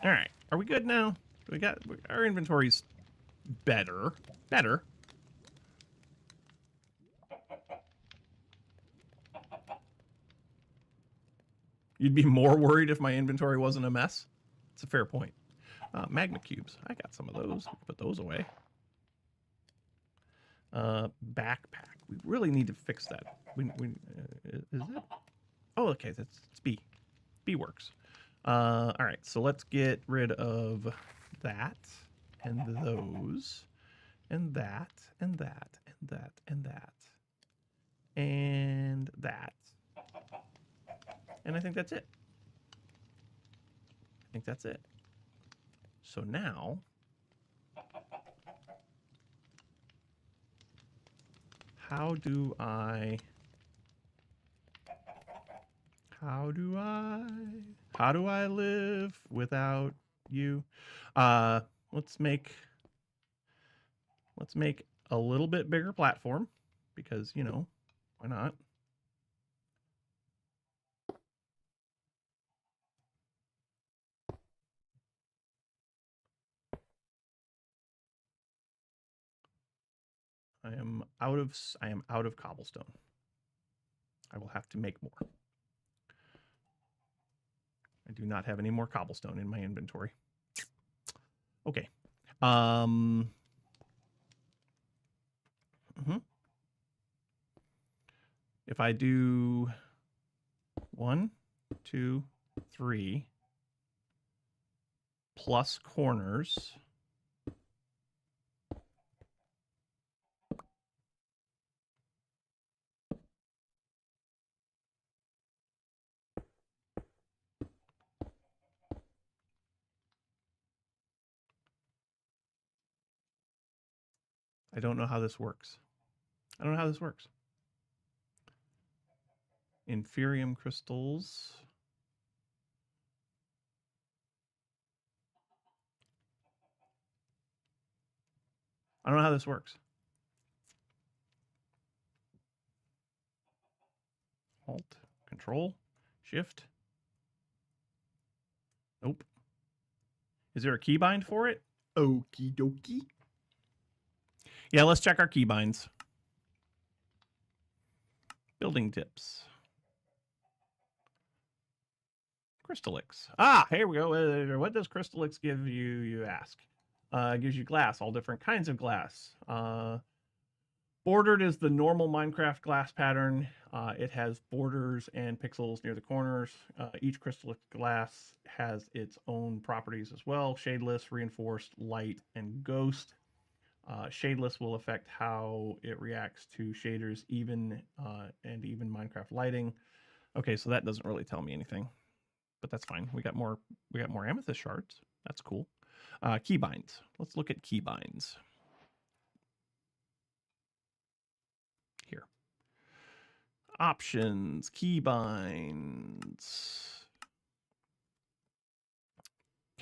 All right. Are we good now? We got our inventory's better. You'd be more worried if my inventory wasn't a mess. It's a fair point. Magma cubes. I got some of those. Put those away. Backpack. We really need to fix that. Is it? Oh, okay. It's B. B works. All right. So let's get rid of that and those and that and that and that and that and that. And I think that's it. So now, how do I live without you? Let's make a little bit bigger platform because, you know, why not? I am out of cobblestone. I will have to make more. I do not have any more cobblestone in my inventory. Okay. If I do 1, 2, 3 plus corners, I don't know how this works. Inferium crystals. I don't know how this works. Alt, Control, Shift. Nope. Is there a keybind for it? Okie dokie. Yeah, let's check our keybinds. Building tips. Crystallix. Ah, here we go. What does Crystallix give you, you ask? It gives you glass, all different kinds of glass. Bordered is the normal Minecraft glass pattern. It has borders and pixels near the corners. Each Crystallix glass has its own properties as well. Shadeless, reinforced, light, and ghost. Shadeless will affect how it reacts to shaders, even Minecraft lighting. Okay, so that doesn't really tell me anything, but that's fine. We got more amethyst shards. That's cool. Keybinds. Let's look at keybinds. Here. Options, keybinds.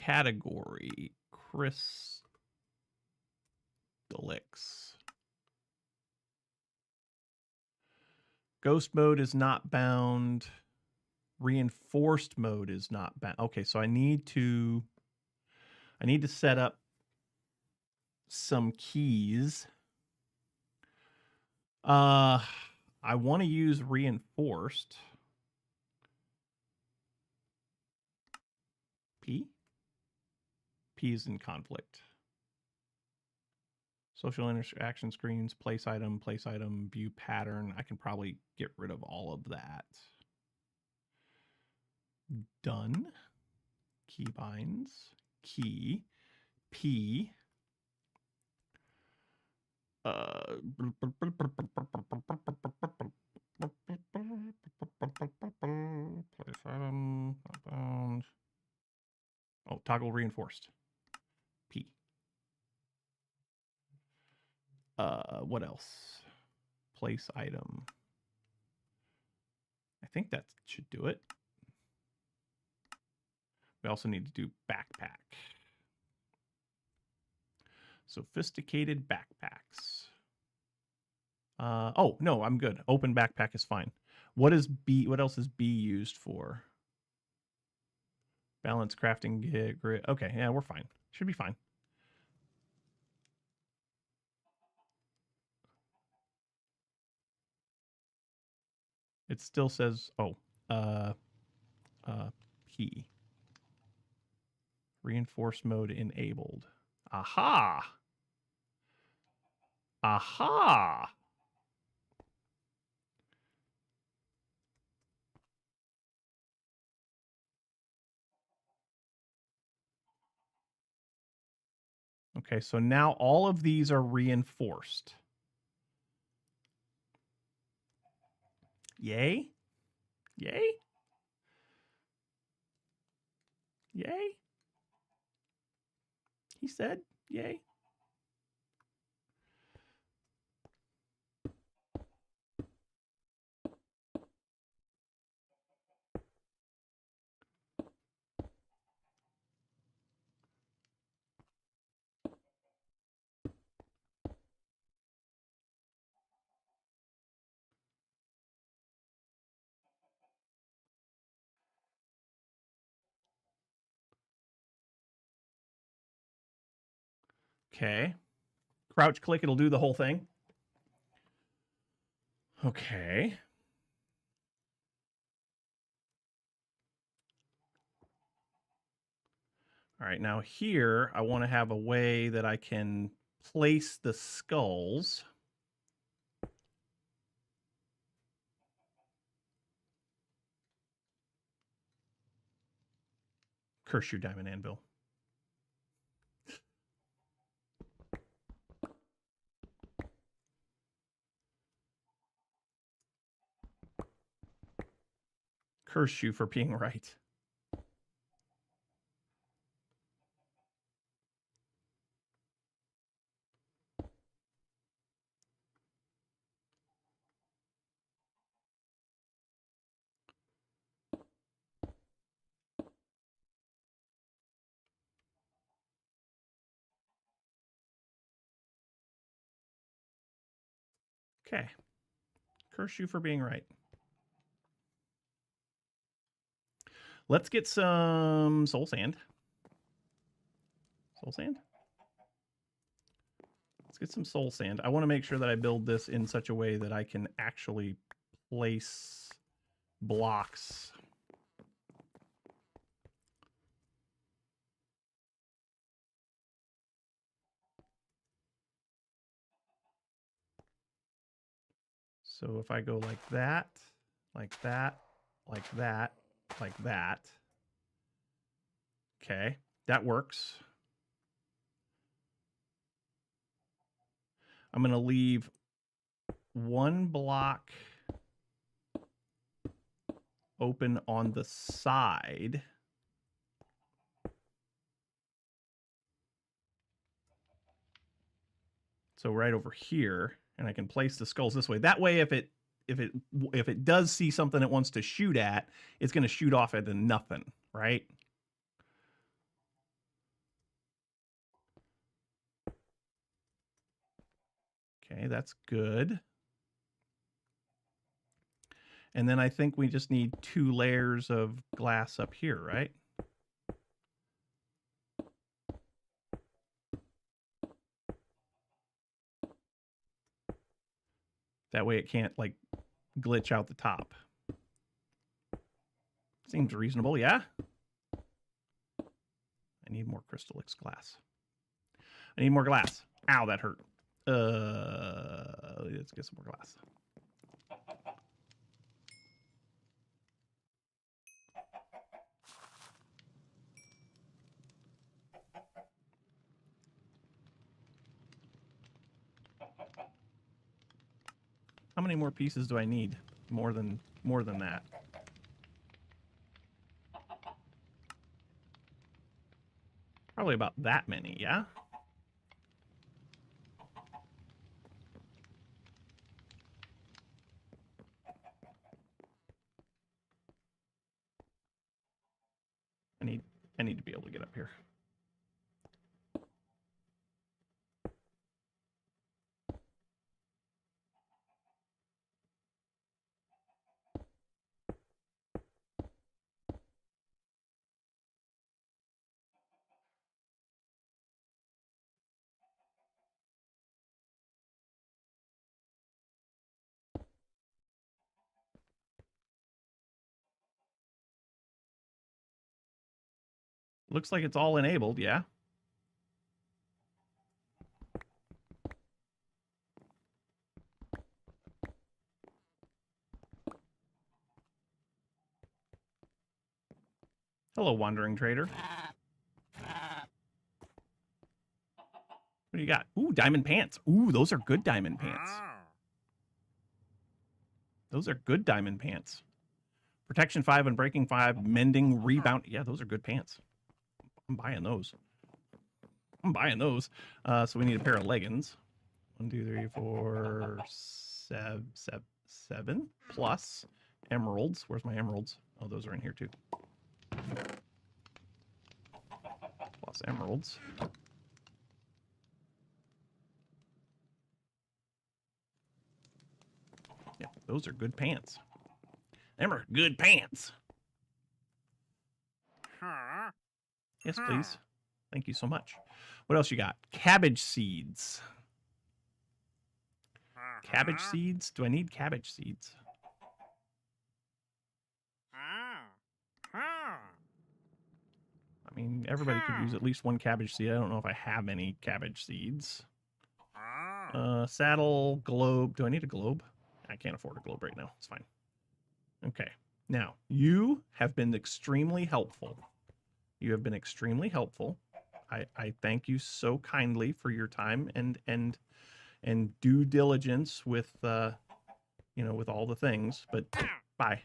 category, Chris Delix. Ghost mode is not bound. Reinforced mode is not bound. Okay, so I need to set up some keys. I want to use reinforced. P is in conflict. Social interaction screens, place item, view pattern. I can probably get rid of all of that. Done. Keybinds. Key. P. Place item. Bound. Oh, toggle reinforced. P. What else? Place item. I think that should do it. We also need to do backpack. Sophisticated backpacks. Oh, no, I'm good. Open backpack is fine. What is B? What else is B used for? Balance, crafting, grid. Okay, yeah, we're fine. Should be fine. It still says, oh, P. Reinforced mode enabled. Aha! Aha! Okay, so now all of these are reinforced. Yay? Yay? Yay? He said, yay. Okay. Crouch click, it'll do the whole thing. Okay. All right, now here, I want to have a way that I can place the skulls. Curse you, Diamond Anvil. Curse you for being right. Okay. Curse you for being right. Let's get some soul sand. Soul sand? Let's get some soul sand. I want to make sure that I build this in such a way that I can actually place blocks. So if I go like that, like that, like that, like that. Okay, that works. I'm going to leave one block open on the side. So right over here, and I can place the skulls this way. That way, if it does see something it wants to shoot at, it's going to shoot off at nothing, right? Okay, that's good. And then I think we just need 2 layers of glass up here, right? That way it can't, like, glitch out the top. Seems reasonable, yeah? I need more crystalline glass. I need more glass. Ow, that hurt. Let's get some more glass. How many more pieces do I need? More than that. Probably about that many, yeah? I need to be able to get up here. Looks like it's all enabled, yeah? Hello, wandering trader. What do you got? Ooh, diamond pants. Ooh, those are good diamond pants. Those are good diamond pants. Protection 5 and breaking 5, mending, rebound. Yeah, those are good pants. I'm buying those. I'm buying those. So we need a pair of leggings. 1, 2, 3, 4, 7 plus emeralds. Where's my emeralds? Oh, those are in here too. Plus emeralds. Yeah, those are good pants. Them are good pants. Yes, please. Thank you so much. What else you got? Cabbage seeds. Cabbage seeds? Do I need cabbage seeds? I mean, everybody could use at least 1 cabbage seed. I don't know if I have any cabbage seeds. Saddle, globe. Do I need a globe? I can't afford a globe right now. It's fine. Okay. Now, you have been extremely helpful. You have been extremely helpful. I thank you so kindly for your time and due diligence with you know, with all the things, but bye.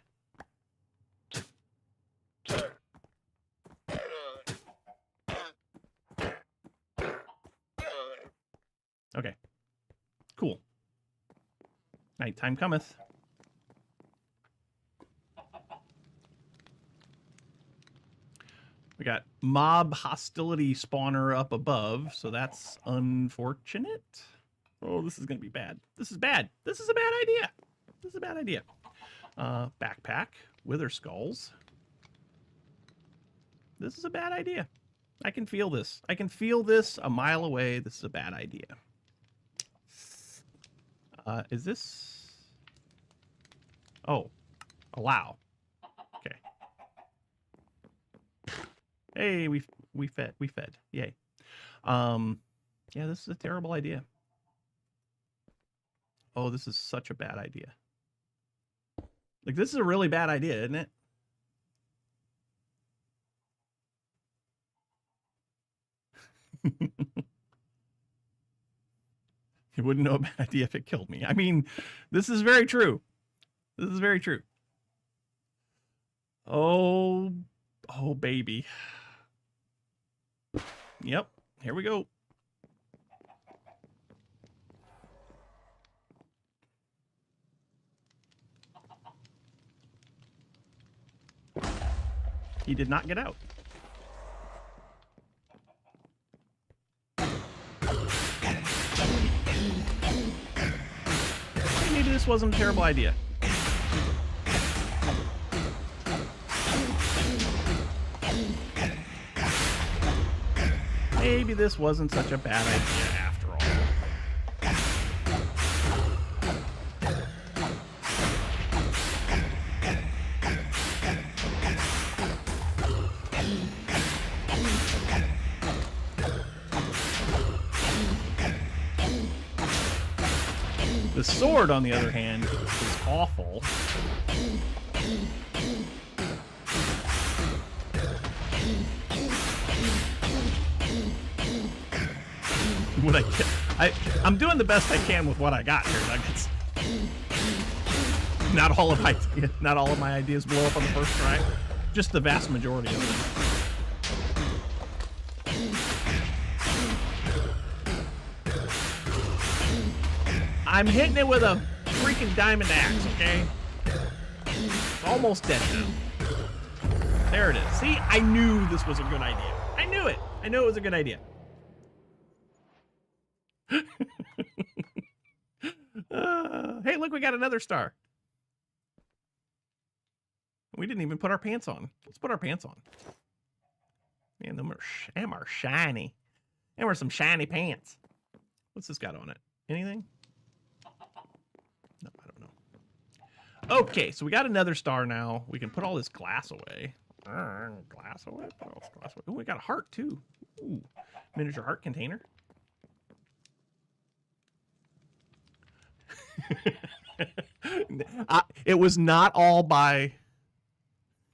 Okay. Cool. Nighttime cometh. We got mob hostility spawner up above, so that's unfortunate. Oh, this is going to be bad. This is bad. This is a bad idea. This is a bad idea. Backpack, wither skulls. This is a bad idea. I can feel this. I can feel this a mile away. This is a bad idea. Is this... Oh, allow. Okay. Hey, we fed. Yay. Yeah, this is a terrible idea. Oh, this is such a bad idea. Like, this is a really bad idea, isn't it? You wouldn't know a bad idea if it killed me. I mean, this is very true. This is very true. Oh, baby. Yep, here we go. He did not get out. maybe this wasn't a terrible idea. Maybe this wasn't such a bad idea after all. The sword, on the other hand, is awful. What I'm doing the best I can with what I got here, Nuggets. Not all of my ideas blow up on the first try. Just the vast majority of them. I'm hitting it with a freaking diamond axe, okay? It's almost dead now. There it is. See, I knew this was a good idea. I knew it. I knew it was a good idea. Hey, look, we got another star. We didn't even put our pants on. Let's put our pants on. Man, them are shiny. Them are some shiny pants. What's this got on it? Anything? No, I don't know. Okay, so we got another star now. We can put all this glass away. Glass away? Put all this glass away. Oh, we got a heart, too. Ooh, miniature heart container. It was not all by...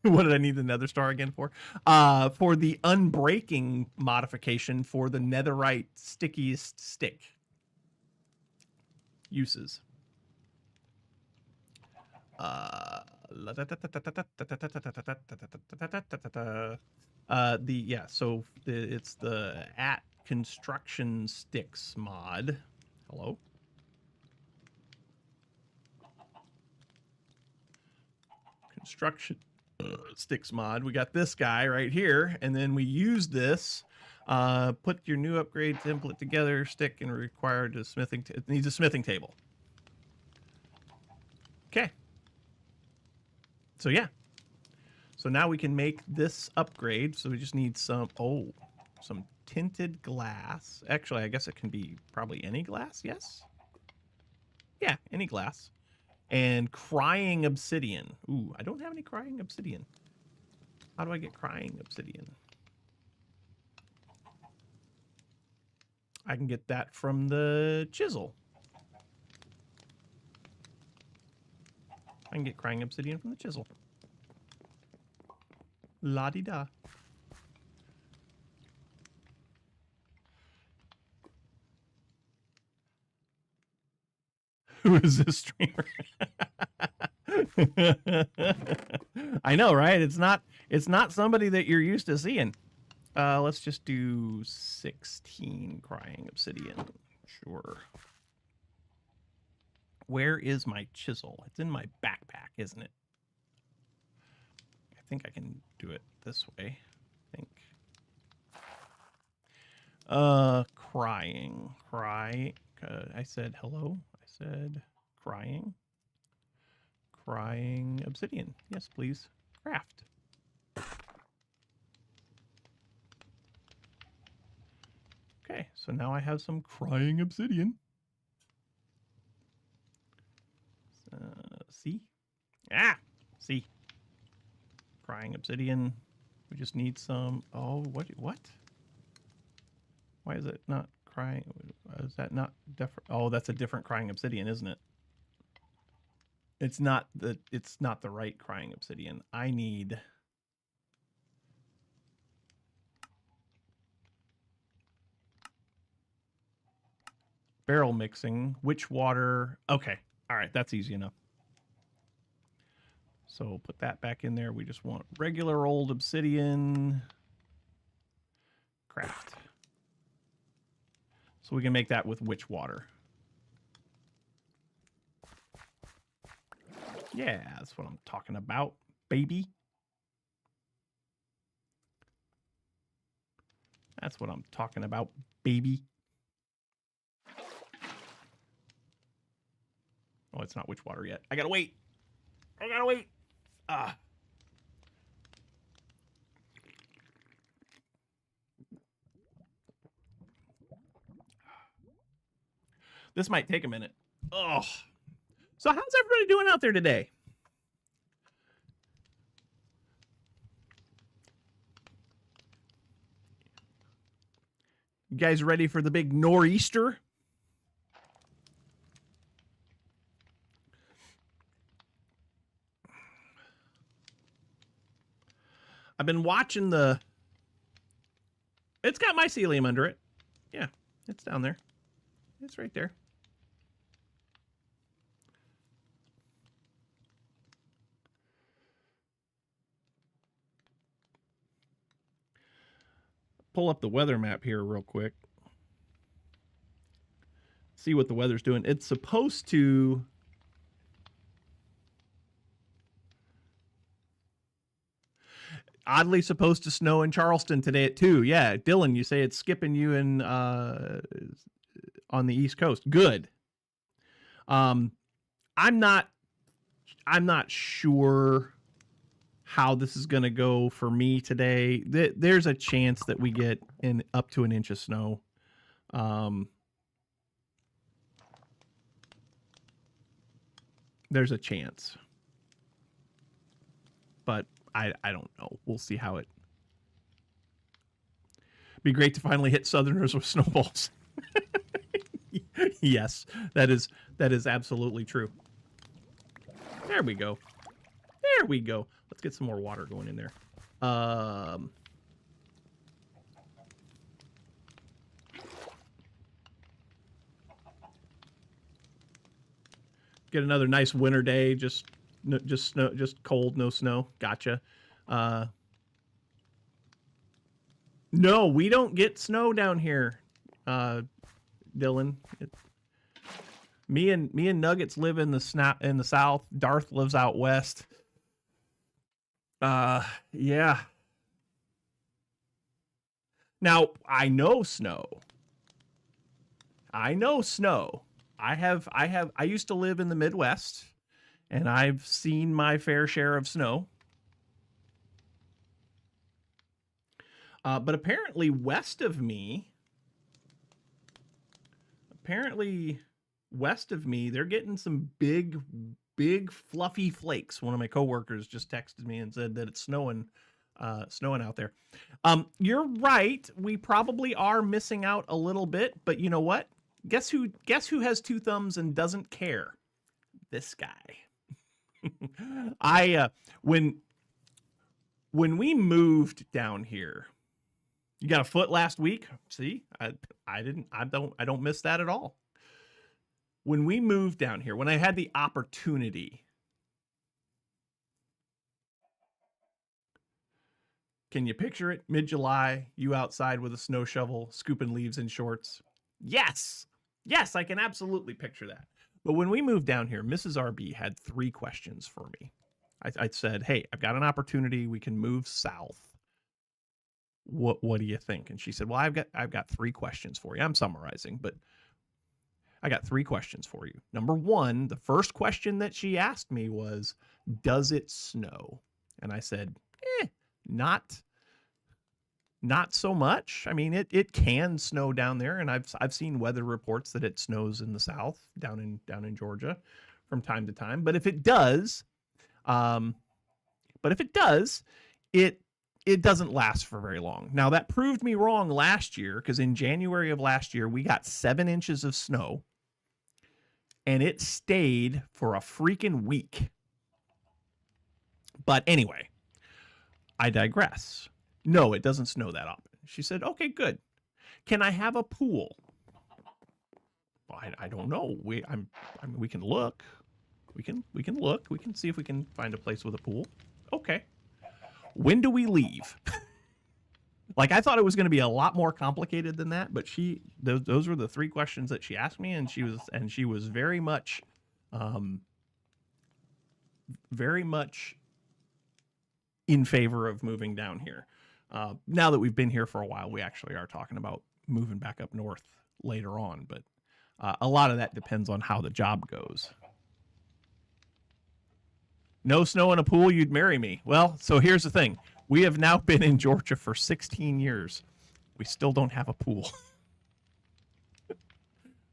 What did I need the nether star again for? For the unbreaking modification for the netherite stickiest stick. Uses. It's the @construction sticks mod. Hello. Construction sticks mod. We got this guy right here, and then we use this. Put your new upgrade template together. Stick and required a smithing. It needs a smithing table. Okay. So yeah. So now we can make this upgrade. So we just need some tinted glass. Actually, I guess it can be probably any glass. Yes. Yeah, any glass. And crying obsidian. Ooh, I don't have any crying obsidian. How do I get crying obsidian? I can get that from the chisel. I can get crying obsidian from the chisel. La-di-da. Who is this streamer? I know, right? It's not somebody that you're used to seeing. Let's just do 16 crying obsidian. Sure. Where is my chisel? It's in my backpack, isn't it? I think I can do it this way. I think. Crying. Cry. I said hello. I said crying. Crying obsidian. Yes, please. Craft. Okay, so now I have some crying obsidian. See? Ah! See? Crying obsidian. We just need some... Oh, what? Why is it not crying? Is that not different? Oh, that's a different crying obsidian, isn't it? It's not the right crying obsidian. I need... barrel mixing. Which water? Okay. All right. That's easy enough. So put that back in there. We just want regular old obsidian. Craft. So we can make that with witch water. Yeah, that's what I'm talking about, baby. That's what I'm talking about, baby. Oh, it's not witch water yet. I gotta wait. I gotta wait. Ah. This might take a minute. Oh. So how's everybody doing out there today? You guys ready for the big nor'easter? I've been watching the... It's got mycelium under it. Yeah, it's down there. It's right there. Pull up the weather map here real quick. See what the weather's doing. It's supposed to... Oddly supposed to snow in Charleston today at 2. Yeah, Dylan, you say it's skipping you in on the East Coast. Good. I'm not sure how this is going to go for me today. There's a chance that we get up to an inch of snow. There's a chance. But I don't know. We'll see how it... Be great to finally hit Southerners with snowballs. Yes, that is absolutely true. There we go. There we go. Let's get some more water going in there. Get another nice winter day. Just snow, just cold, no snow. Gotcha. No, we don't get snow down here, Dylan. Me and Nuggets live in the south. Darth lives out west. Yeah. Now I know snow. I used to live in the Midwest, and I've seen my fair share of snow. But apparently west of me, they're getting some big fluffy flakes. One of my coworkers just texted me and said that it's snowing out there. You're right. We probably are missing out a little bit, but you know what? Guess who has two thumbs and doesn't care? This guy. When we moved down here, you got a foot last week. See, I don't miss that at all. When we moved down here, when I had the opportunity, can you picture it? Mid-July, you outside with a snow shovel, scooping leaves in shorts. Yes, I can absolutely picture that. But when we moved down here, Mrs. RB had 3 questions for me. I said, hey, I've got an opportunity. We can move south. What do you think? And she said, well, I've got 3 questions for you. I'm summarizing, but I got 3 questions for you. Number 1, the first question that she asked me was, does it snow? And I said, not so much. I mean, it can snow down there, and I've seen weather reports that it snows in the south, down in Georgia, from time to time. But if it does, it doesn't last for very long. Now, that proved me wrong last year, because in January of last year, we got 7 inches of snow, and it stayed for a freaking week. But anyway, I digress. No, it doesn't snow that often. She said, okay, good. Can I have a pool? Well, I don't know. We can look. We can look. We can see if we can find a place with a pool. Okay. When do we leave? Like, I thought it was going to be a lot more complicated than that, but those were the 3 questions that she asked me, and she was very much in favor of moving down here. Now that we've been here for a while, we actually are talking about moving back up north later on, but a lot of that depends on how the job goes. No snow and a pool, you'd marry me. Well, so here's the thing. We have now been in Georgia for 16 years. We still don't have a pool.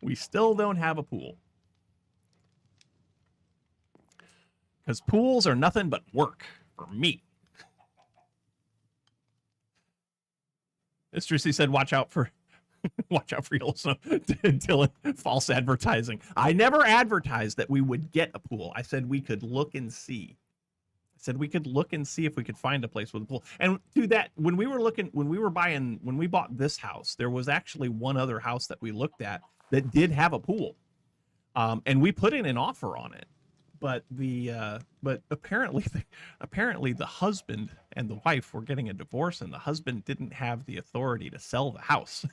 We still don't have a pool. Because pools are nothing but work for me. Mr. C said, watch out for Yellowstone. Dylan, false advertising. I never advertised that we would get a pool. I said we could look and see. I said we could look and see if we could find a place with a pool. And to that, when we bought this house, there was actually one other house that we looked at that did have a pool. And we put in an offer on it. But apparently the husband and the wife were getting a divorce, and the husband didn't have the authority to sell the house.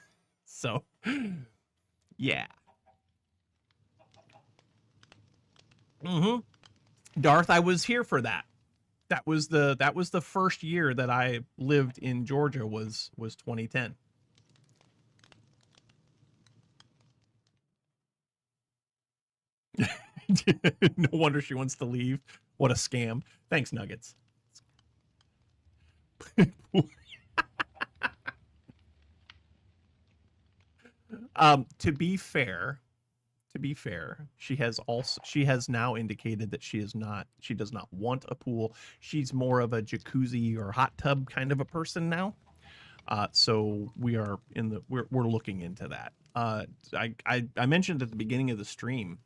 So, yeah. Darth, I was here for that. That was the first year that I lived in Georgia was 2010. No wonder she wants to leave. What a scam. Thanks, Nuggets. To be fair, she has now indicated that she does not want a pool. She's more of a jacuzzi or hot tub kind of a person now. So we're looking into that. I mentioned at the beginning of the stream.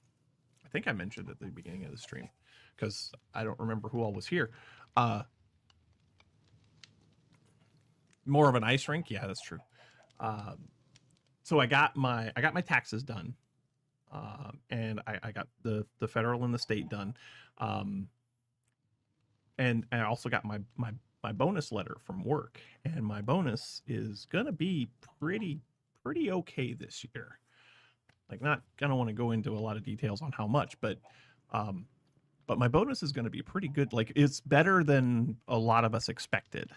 I think I mentioned at the beginning of the stream because I don't remember who all was here. More of an ice rink. Yeah, that's true. So I got my taxes done. And I got the federal and the state done. And I also got my bonus letter from work, and my bonus is gonna be pretty okay this year. Like, not gonna want to go into a lot of details on how much, but my bonus is gonna be pretty good. Like, it's better than a lot of us expected.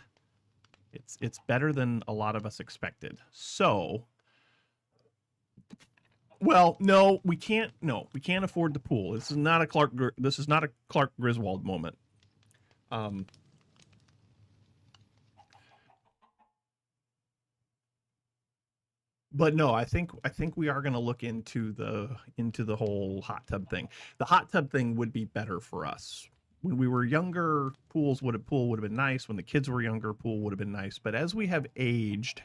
It's better than a lot of us expected. So, well, no, we can't afford the pool. This is not a Clark Griswold moment. But no, I think we are going to look into the whole hot tub thing. The hot tub thing would be better for us. When we were younger, pool would have been nice. When the kids were younger, pool would have been nice. But as we have aged,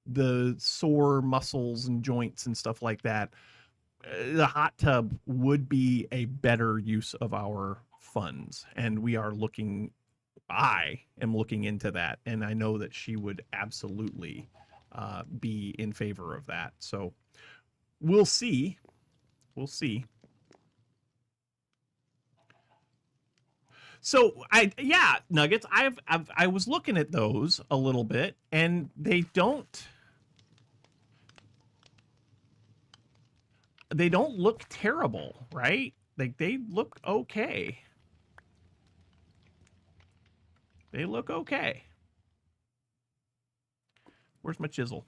the sore muscles and joints and stuff like that, the hot tub would be a better use of our funds. And I am looking into that, and I know that she would absolutely be in favor of that. So we'll see. So Nuggets, I was looking at those a little bit, and they don't look terrible, right? Like, they look okay. They look okay. Where's my chisel?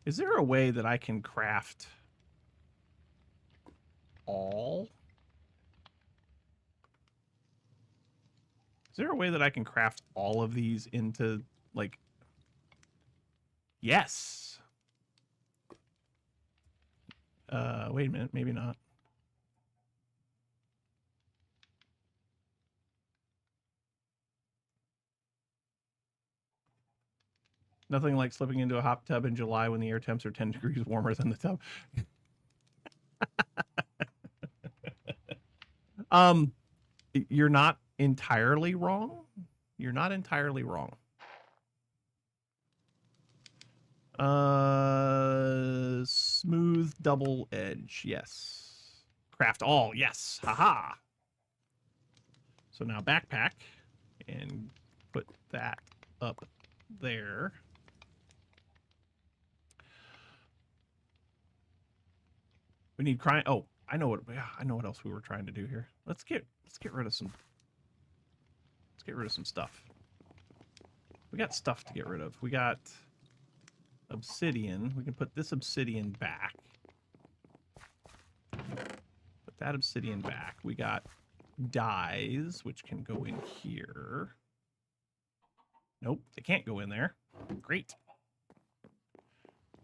Is there a way that I can craft all? Is there a way that I can craft all of these into, like... Yes. Wait a minute, maybe not. Nothing like slipping into a hot tub in July when the air temps are 10 degrees warmer than the tub. You're not entirely wrong. You're not entirely wrong. Smooth double edge. Yes. Craft all. Yes. Haha. So now backpack and put that up there. We need crying. Oh, I know what else we were trying to do here. Let's get rid of some. Let's get rid of some stuff. We got stuff to get rid of. We got obsidian. We can put this obsidian back. Put that obsidian back. We got dyes, which can go in here. Nope, they can't go in there. Great.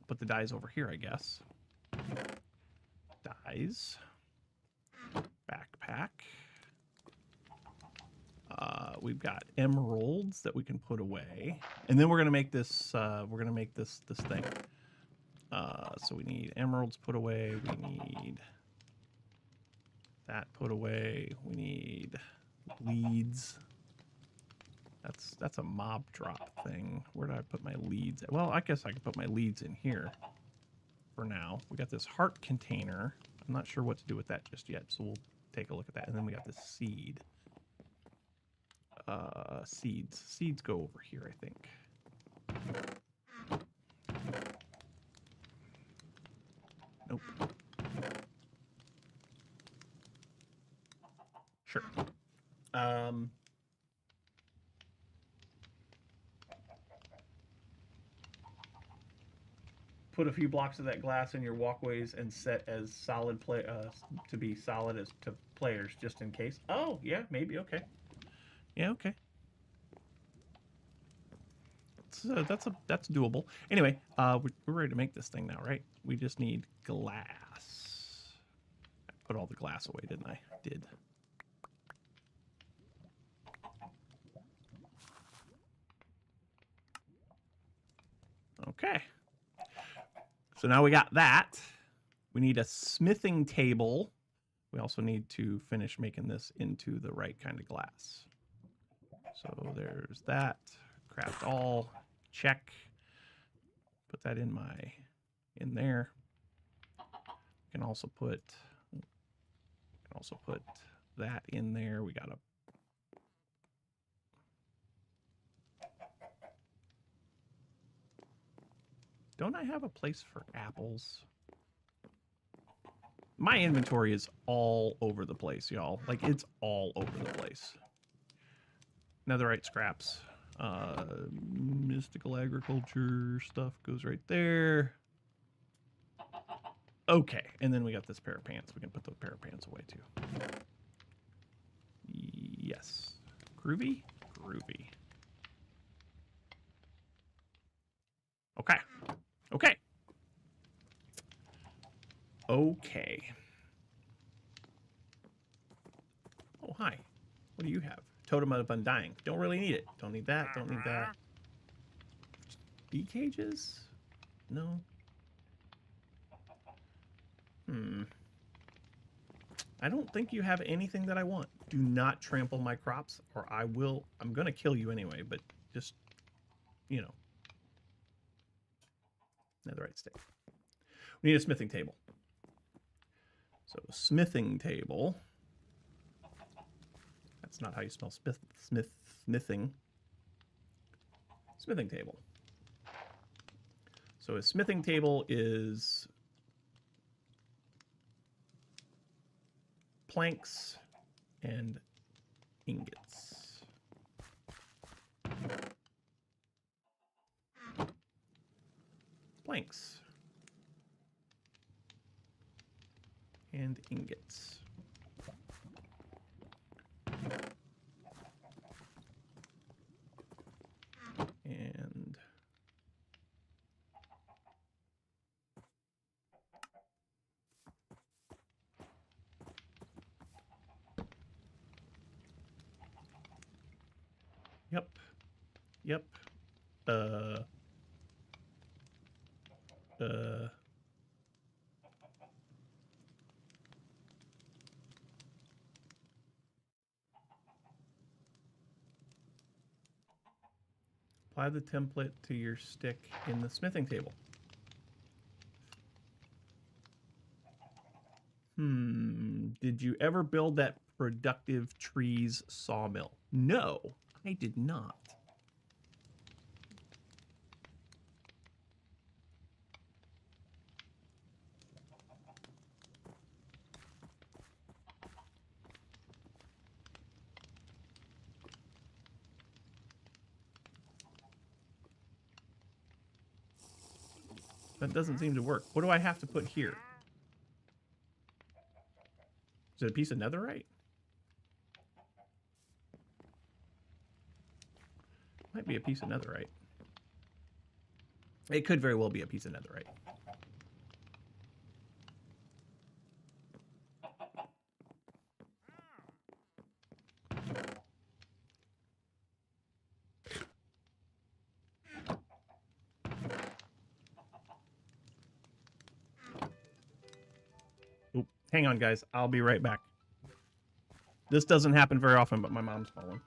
Put the dyes over here, I guess. Dyes. Backpack. We've got emeralds that we can put away, and then we're gonna make this. We're gonna make this thing. So we need emeralds put away. We need that put away. We need leads. That's a mob drop thing. Where do I put my leads? Well, I guess I could put my leads in here for now. We got this heart container. I'm not sure what to do with that just yet, so we'll take a look at that. And then we got this seed. Seeds. Seeds go over here, I think. Nope. Sure. Put a few blocks of that glass in your walkways and set as solid to be solid as to players, just in case. Oh, yeah, maybe. Okay. Yeah, okay. That's doable. Anyway, we're ready to make this thing now, right? We just need glass. I put all the glass away, didn't I? Did. Okay. So now we got that. We need a smithing table. We also need to finish making this into the right kind of glass. So there's that. Craft all. Check. Put that in there. Can also put that in there. We got a Don't I have a place for apples? My inventory is all over the place, y'all. Like, it's all over the place. Netherite scraps. Mystical agriculture stuff goes right there. Okay, and then we got this pair of pants. We can put the pair of pants away, too. Yes. Groovy? Groovy. Okay. Okay. Okay. Oh, hi. What do you have? Totem of Undying. Don't really need it. Don't need that. Don't need that. Bee cages? No. I don't think you have anything that I want. Do not trample my crops, or I'm going to kill you anyway, but just, you know. Netherite stick. We need a smithing table. So, smithing table. That's not how you spell smithing. Smithing table. So, a smithing table is planks and ingots. Planks and ingots. And yep. Apply the template to your stick in the smithing table. Did you ever build that productive trees sawmill? No, I did not. That doesn't seem to work. What do I have to put here? Is it a piece of netherite? Might be a piece of netherite. It could very well be a piece of netherite. Oop, hang on, guys. I'll be right back. This doesn't happen very often, but my mom's calling.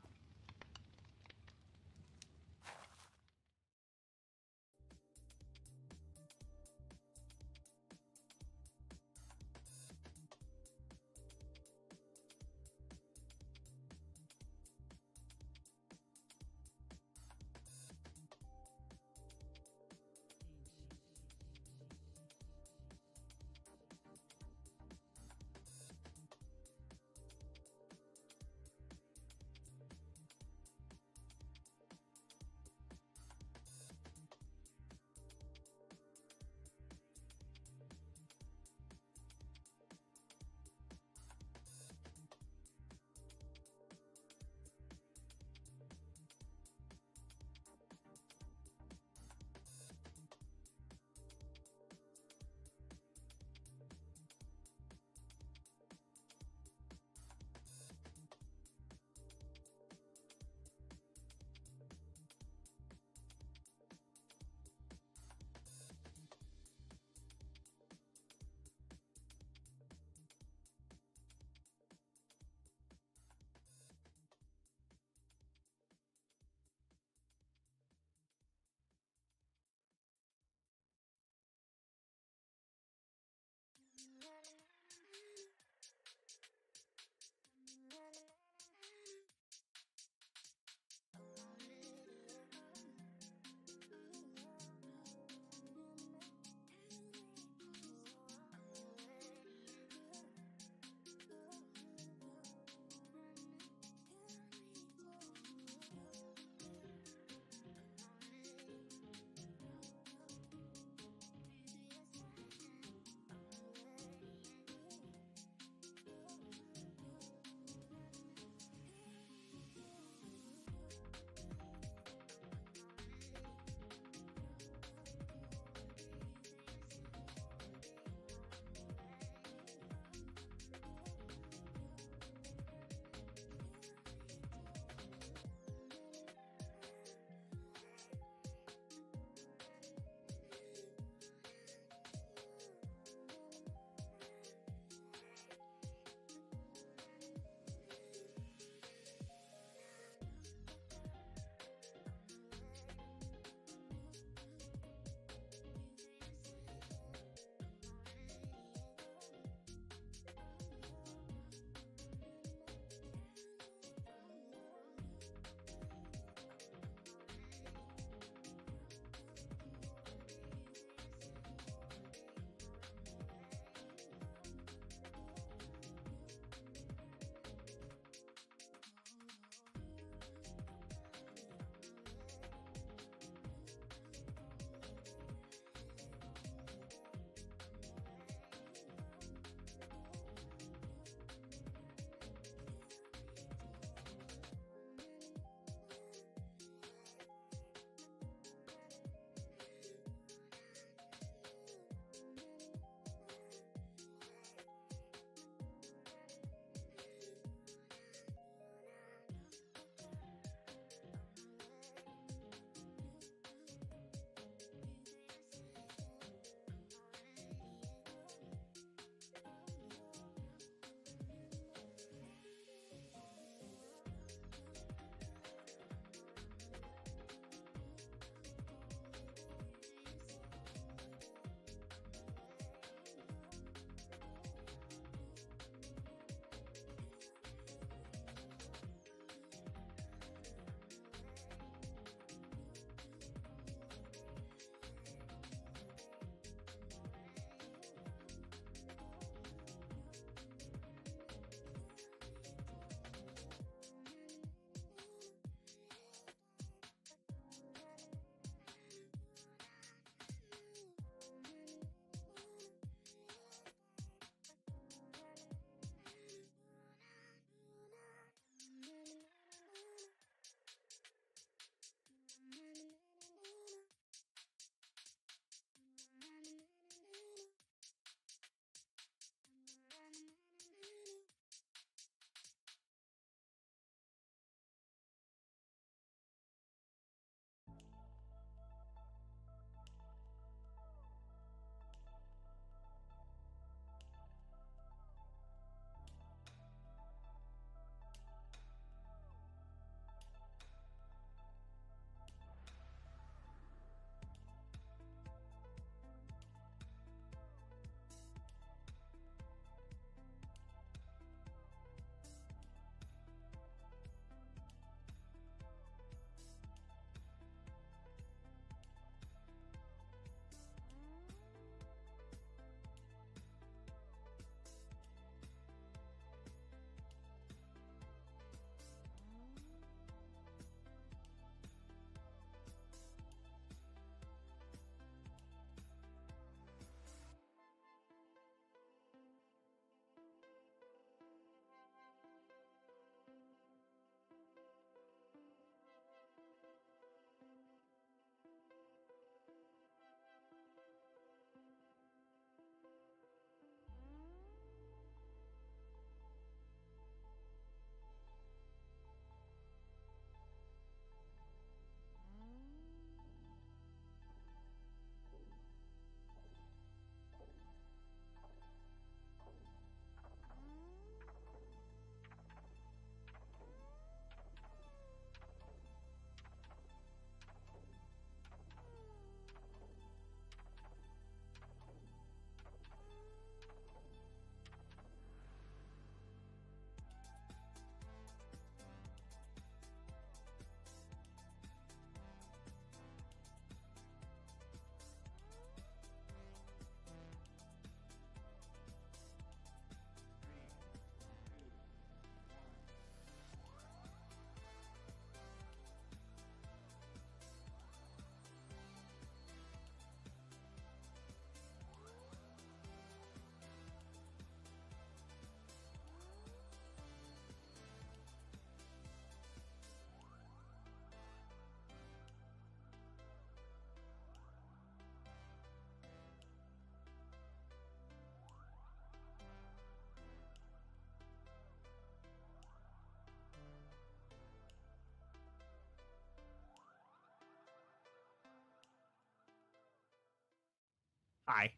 Hi.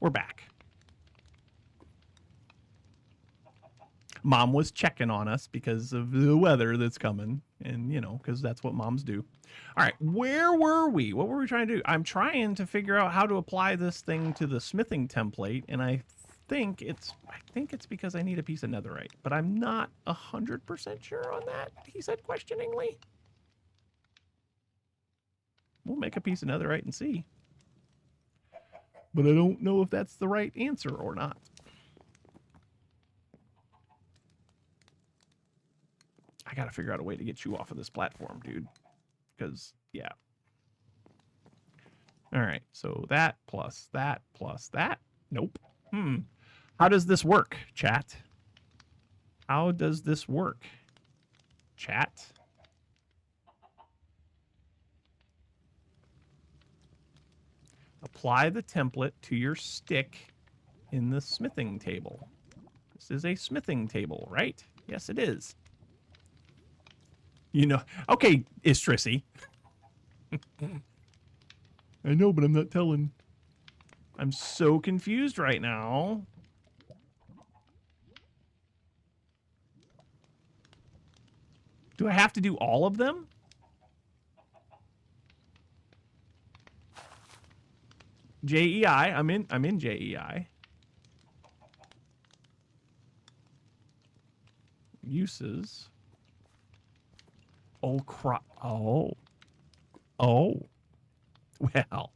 We're back. Mom was checking on us because of the weather that's coming. And, you know, because that's what moms do. All right. Where were we? What were we trying to do? I'm trying to figure out how to apply this thing to the smithing template. And I think it's because I need a piece of netherite. But I'm not 100% sure on that, he said questioningly. We'll make a piece of netherite and see. But I don't know if that's the right answer or not. I gotta figure out a way to get you off of this platform, dude. Because, yeah. All right, so that plus that plus that. Nope. How does this work, chat? How does this work, chat? Apply the template to your stick in the smithing table. This is a smithing table, right? Yes, it is. You know, okay, Istrissy. I know, but I'm not telling. I'm so confused right now. Do I have to do all of them? JEI. I'm in JEI. Uses. Oh crap. Oh. Well,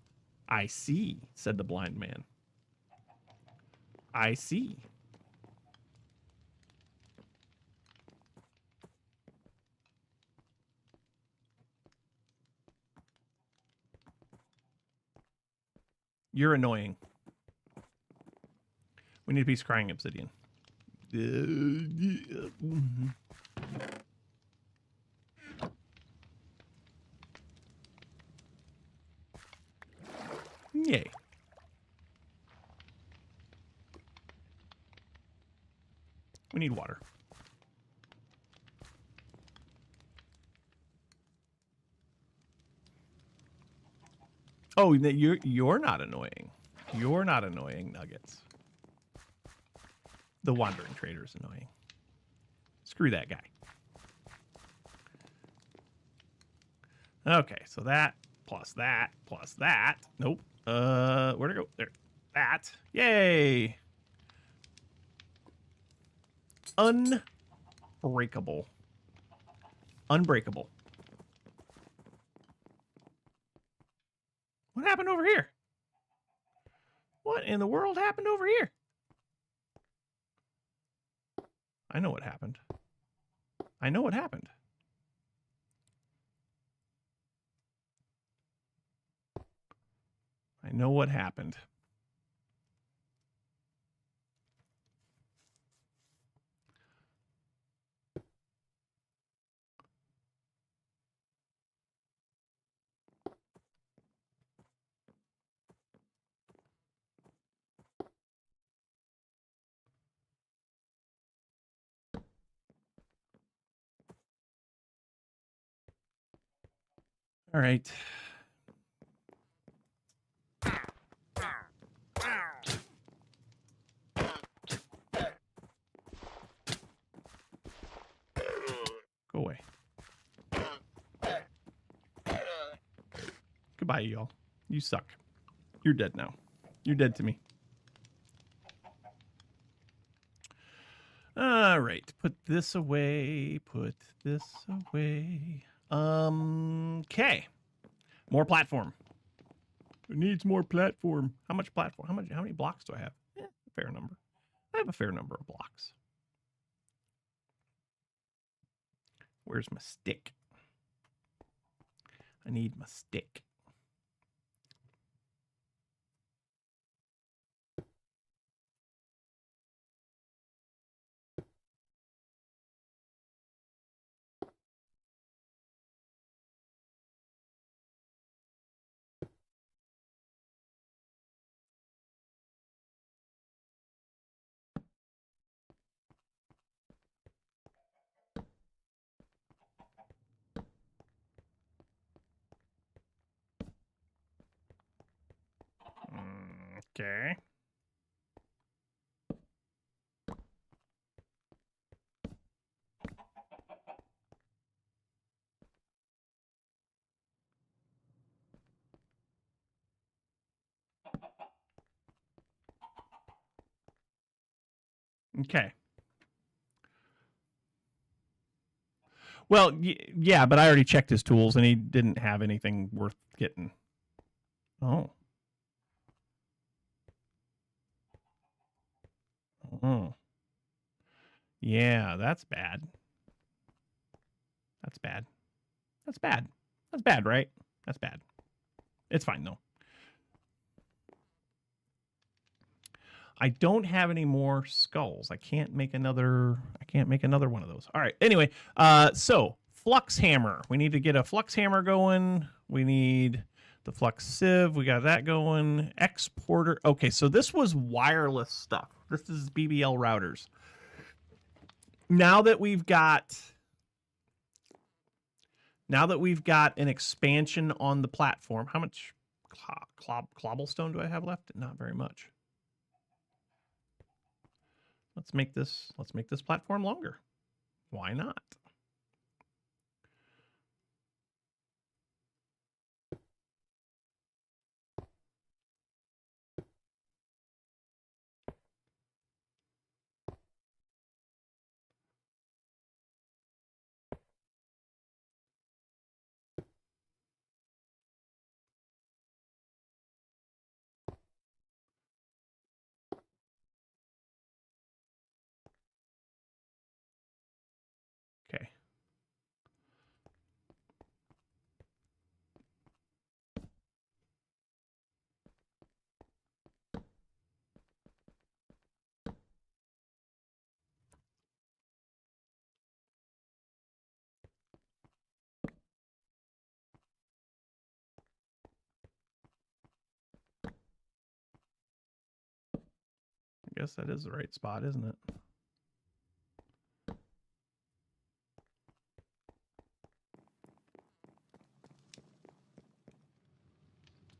I see, said the blind man. I see. You're annoying. We need a piece of crying obsidian. Yay. We need water. Oh, you're not annoying. You're not annoying, Nuggets. The wandering trader is annoying. Screw that guy. Okay, so that plus that plus that. Nope. Where'd it go? There. That. Yay. Unbreakable. Unbreakable. What happened over here? What in the world happened over here? I know what happened. I know what happened. I know what happened. All right. Go away. Goodbye, y'all. You suck. You're dead now. You're dead to me. All right. Put this away. Put this away. Okay. More platform. It needs more platform. How much platform? How many blocks do I have? A fair number. I have a fair number of blocks. Where's my stick? I need my stick. Okay. Okay. Well, yeah, but I already checked his tools, and he didn't have anything worth getting. Oh. Oh. Yeah, that's bad. That's bad. That's bad. That's bad, right? That's bad. It's fine, though. I don't have any more skulls. I can't make another one of those. All right. Anyway, so flux hammer. We need to get a flux hammer going. We need the flux sieve. We got that going. Exporter. Okay, so this was wireless stuff. This is BBL routers. Now that we've got an expansion on the platform, how much cobblestone do I have left? Not very much. Let's make this platform longer. Why not? Okay. I guess that is the right spot, isn't it?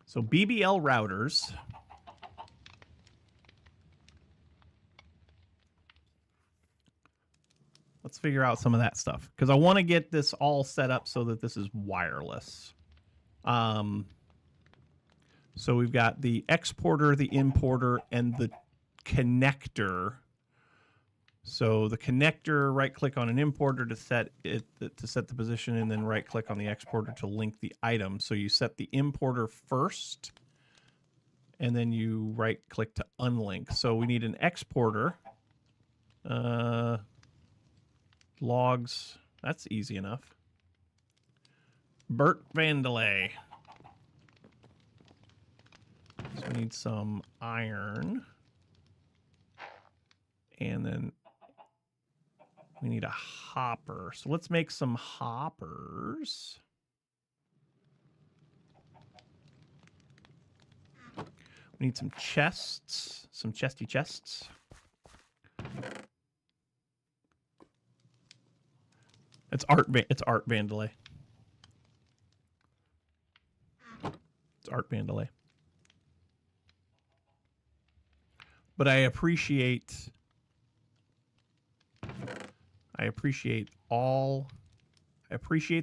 So BBL routers. Let's figure out some of that stuff because I want to get this all set up so that this is wireless. So we've got the exporter, the importer, and the connector. So the connector, right-click on an importer to set the position, and then right-click on the exporter to link the item. So you set the importer first, and then you right-click to unlink. So we need an exporter. Logs. That's easy enough. Bert Vandelay. So we need some iron. And then we need a hopper. So let's make some hoppers. We need some chests, some chesty chests. It's Art Vandelay. It's Art Vandelay. But I appreciate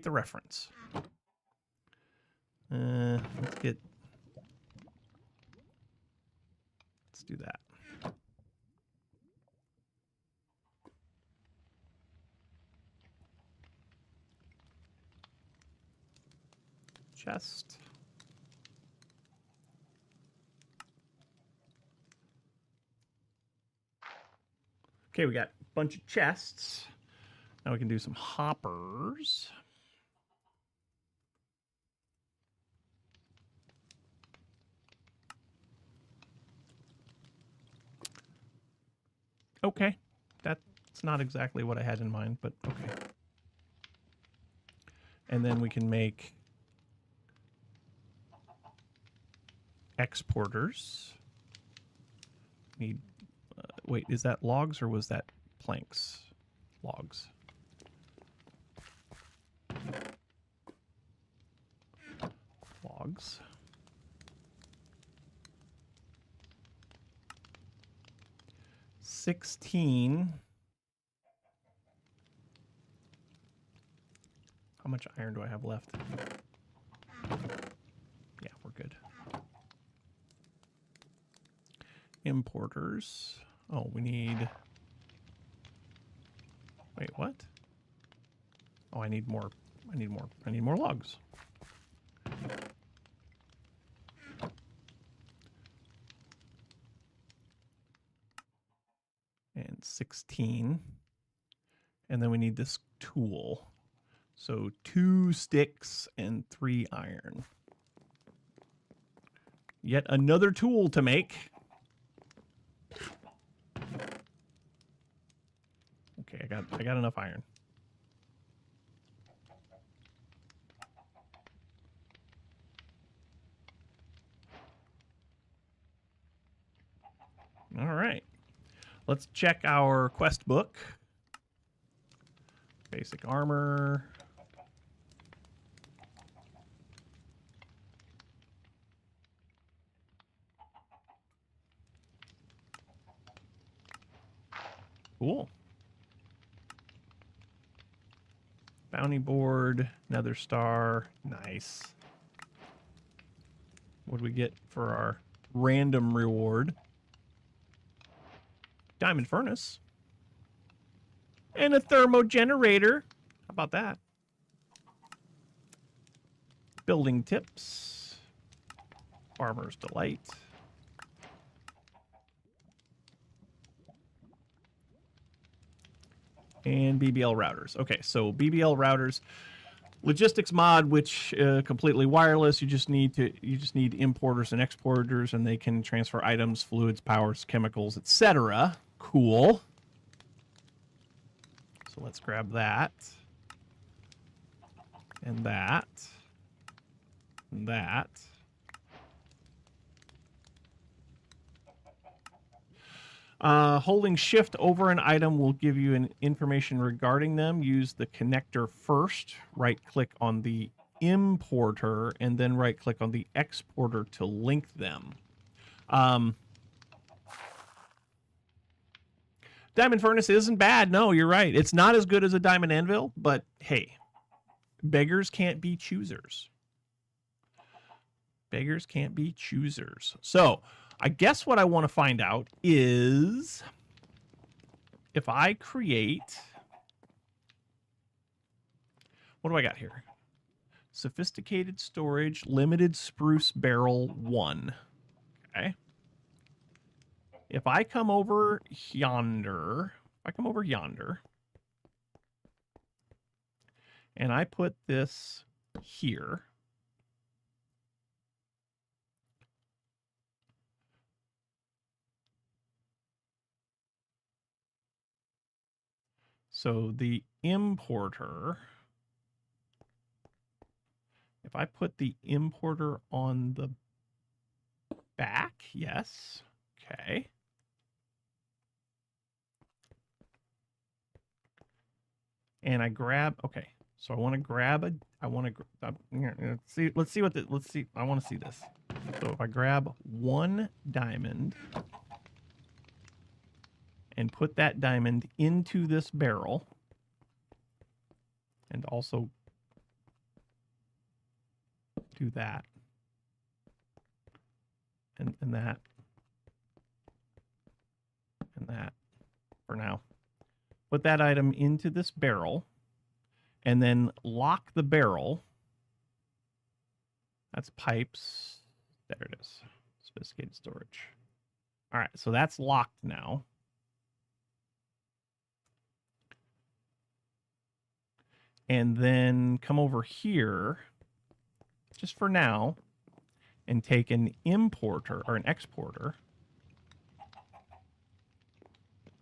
the reference. Let's do that. Chest. Okay, we got a bunch of chests. Now we can do some hoppers. Okay, that's not exactly what I had in mind, but okay. And then we can make exporters. Need, wait, is that logs or was that planks? Logs. Logs. 16. How much iron do I have left? Yeah, we're good. Importers. Oh, we need... Wait, what? Oh, I need more. I need more logs. And 16. And then we need this tool. So 2 sticks and 3 iron. Yet another tool to make. Okay, I got enough iron. All right. Let's check our quest book. Basic armor. Cool. Bounty board, nether star, nice. What do we get for our random reward? Diamond furnace. And a thermo generator. How about that? Building tips. Farmer's delight. And BBL routers. Okay, so BBL routers, logistics mod, which completely wireless. You just need importers and exporters, and they can transfer items, fluids, powers, chemicals, etc. Cool. So let's grab that, and that, and that. Holding shift over an item will give you an information regarding them. Use the connector first. Right-click on the importer, and then right-click on the exporter to link them. Diamond furnace isn't bad. No, you're right. It's not as good as a diamond anvil, but hey, beggars can't be choosers. Beggars can't be choosers. So I guess what I want to find out is if I create, what do I got here? Sophisticated storage, limited spruce barrel 1. Okay. If I come over yonder, and I put this here, so the importer, if I put the importer on the back, yes, okay. And I grab, okay, so I want to grab a, I want to, let's see what the, let's see, I want to see this. So if I grab 1 diamond and put that diamond into this barrel, and also do that, and that, and that for now. Put that item into this barrel, and then lock the barrel. That's pipes. There it is. Sophisticated storage. All right, so that's locked now. And then come over here, just for now, and take an importer or an exporter.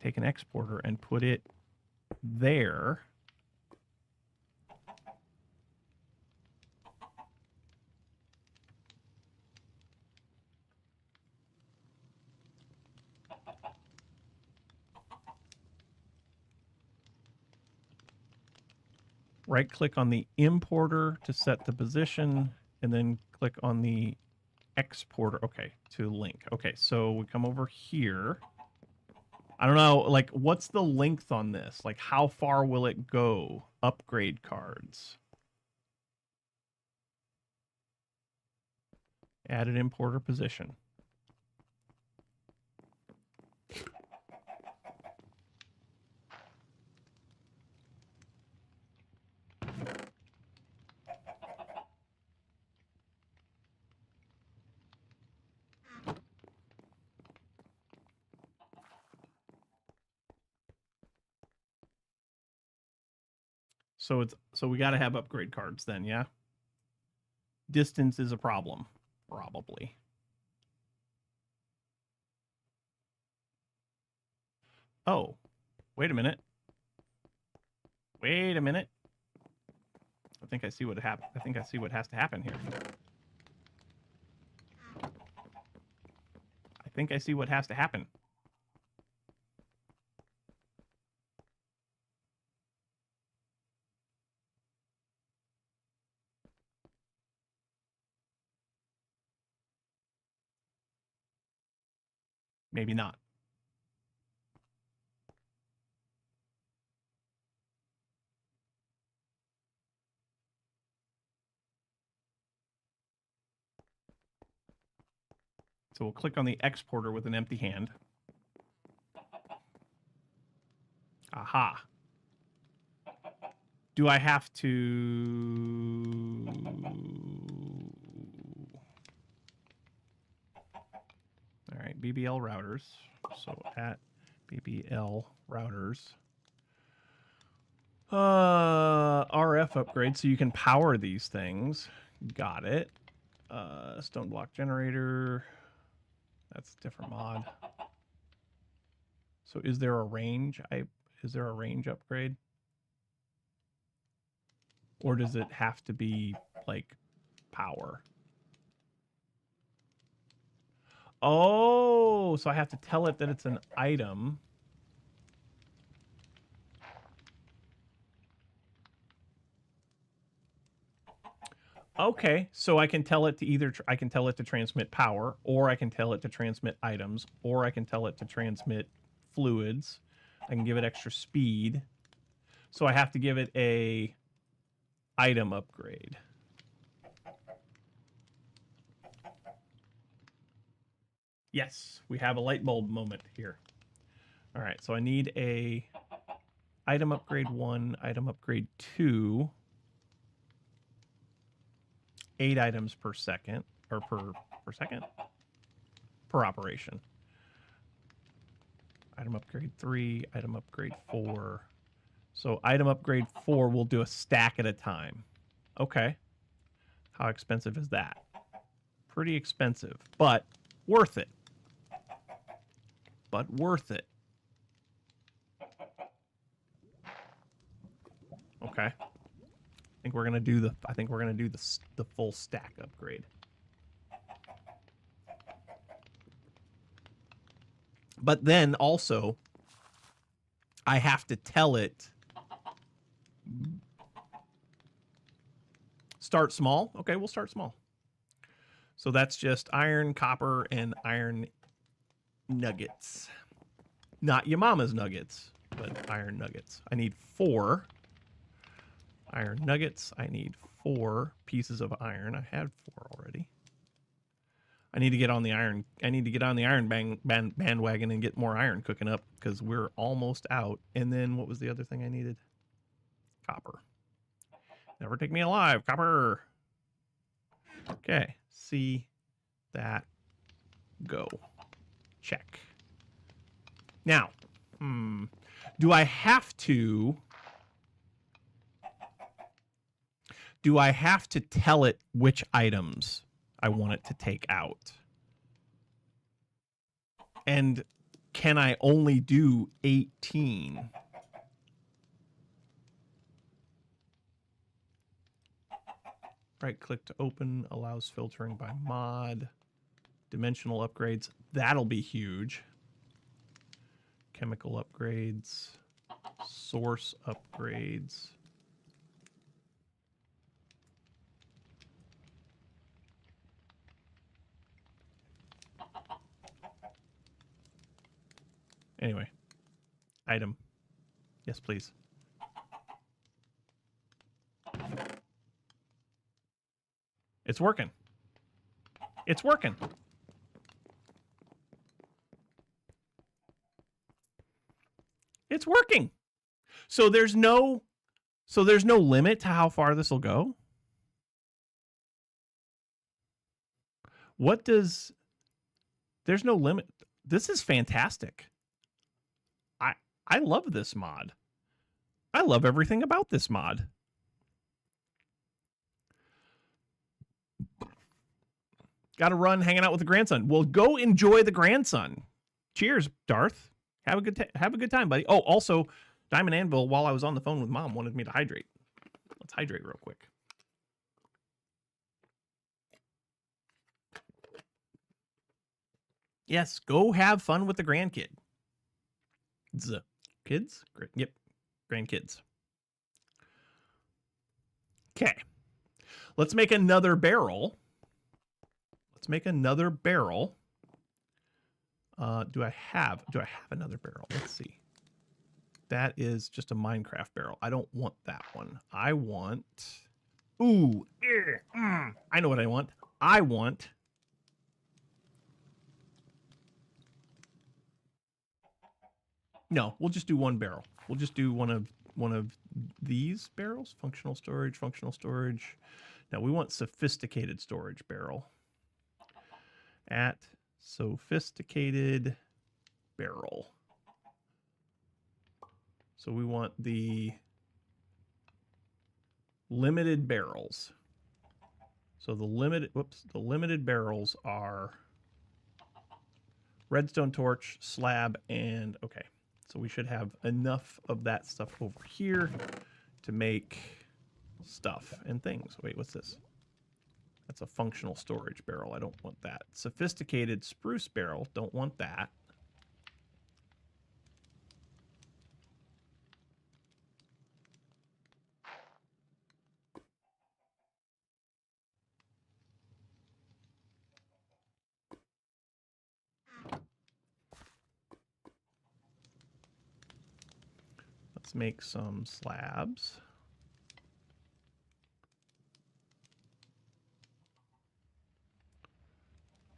Take an exporter and put it there. Right-click on the importer to set the position, and then click on the exporter, okay, to link. Okay, so we come over here. I don't know, like, what's the length on this? Like, how far will it go? Upgrade cards. Added importer position. So we got to have upgrade cards then, yeah? Distance is a problem, probably. Oh, wait a minute. Wait a minute. I think I see what happened. I think I see what has to happen here. I think I see what has to happen. Maybe not. So we'll click on the exporter with an empty hand. Aha. Do I have to... All right, BBL routers. So at BBL routers. RF upgrade, so you can power these things. Got it. Stone block generator. That's a different mod. So is there a range? Is there a range upgrade? Or does it have to be like power? Oh, so I have to tell it that it's an item. Okay, so I can tell it to either I can tell it to transmit power, or I can tell it to transmit items, or I can tell it to transmit fluids. I can give it extra speed. So I have to give it a item upgrade. Yes, we have a light bulb moment here. All right, so I need a item upgrade 1, item upgrade 2. 8 items per second, or per second? Per operation. Item upgrade 3, item upgrade 4. So item upgrade 4 will do a stack at a time. Okay. How expensive is that? Pretty expensive, but worth it. But worth it. Okay. I think we're gonna do the full stack upgrade. But then also, I have to tell it start small. Okay, we'll start small. So that's just iron, copper, and iron nuggets. Not your mama's nuggets, but iron nuggets. I need 4 iron nuggets. I need 4 pieces of iron. I had 4 already. I need to get on the iron. I need to get on the iron bandwagon and get more iron cooking up because we're almost out. And then what was the other thing I needed? Copper. Never take me alive, copper. Okay, see that go. Check. Now, do I have to tell it which items I want it to take out? And can I only do 18? Right click to open, allows filtering by mod. Dimensional upgrades, that'll be huge. Chemical upgrades, source upgrades. Anyway, Item. Yes, please. It's working. It's working. It's working. So there's no limit to how far this will go. There's no limit. This is fantastic. I love this mod. I love everything about this mod. Got to run hanging out with the grandson. Well, go enjoy the grandson. Cheers, Darth. Have a good time, buddy. Oh, also, Diamond Anvil, while I was on the phone with Mom, wanted me to hydrate. Let's hydrate real quick. Yes, go have fun with the grandkid. Kids? Yep, grandkids. Okay. Let's make another barrel. Do I have another barrel? Let's see. That is just a Minecraft barrel. I don't want that one. I want... Ooh. I know what I want. I want... No, we'll just do one barrel. We'll just do one of these barrels. Functional storage. Now we want sophisticated storage barrel. At sophisticated barrel. So we want the limited barrels. So the limited barrels are redstone torch, slab, and okay. So we should have enough of that stuff over here to make stuff and things. Wait, what's this? That's a functional storage barrel. I don't want that. Sophisticated spruce barrel. Don't want that. Let's make some slabs.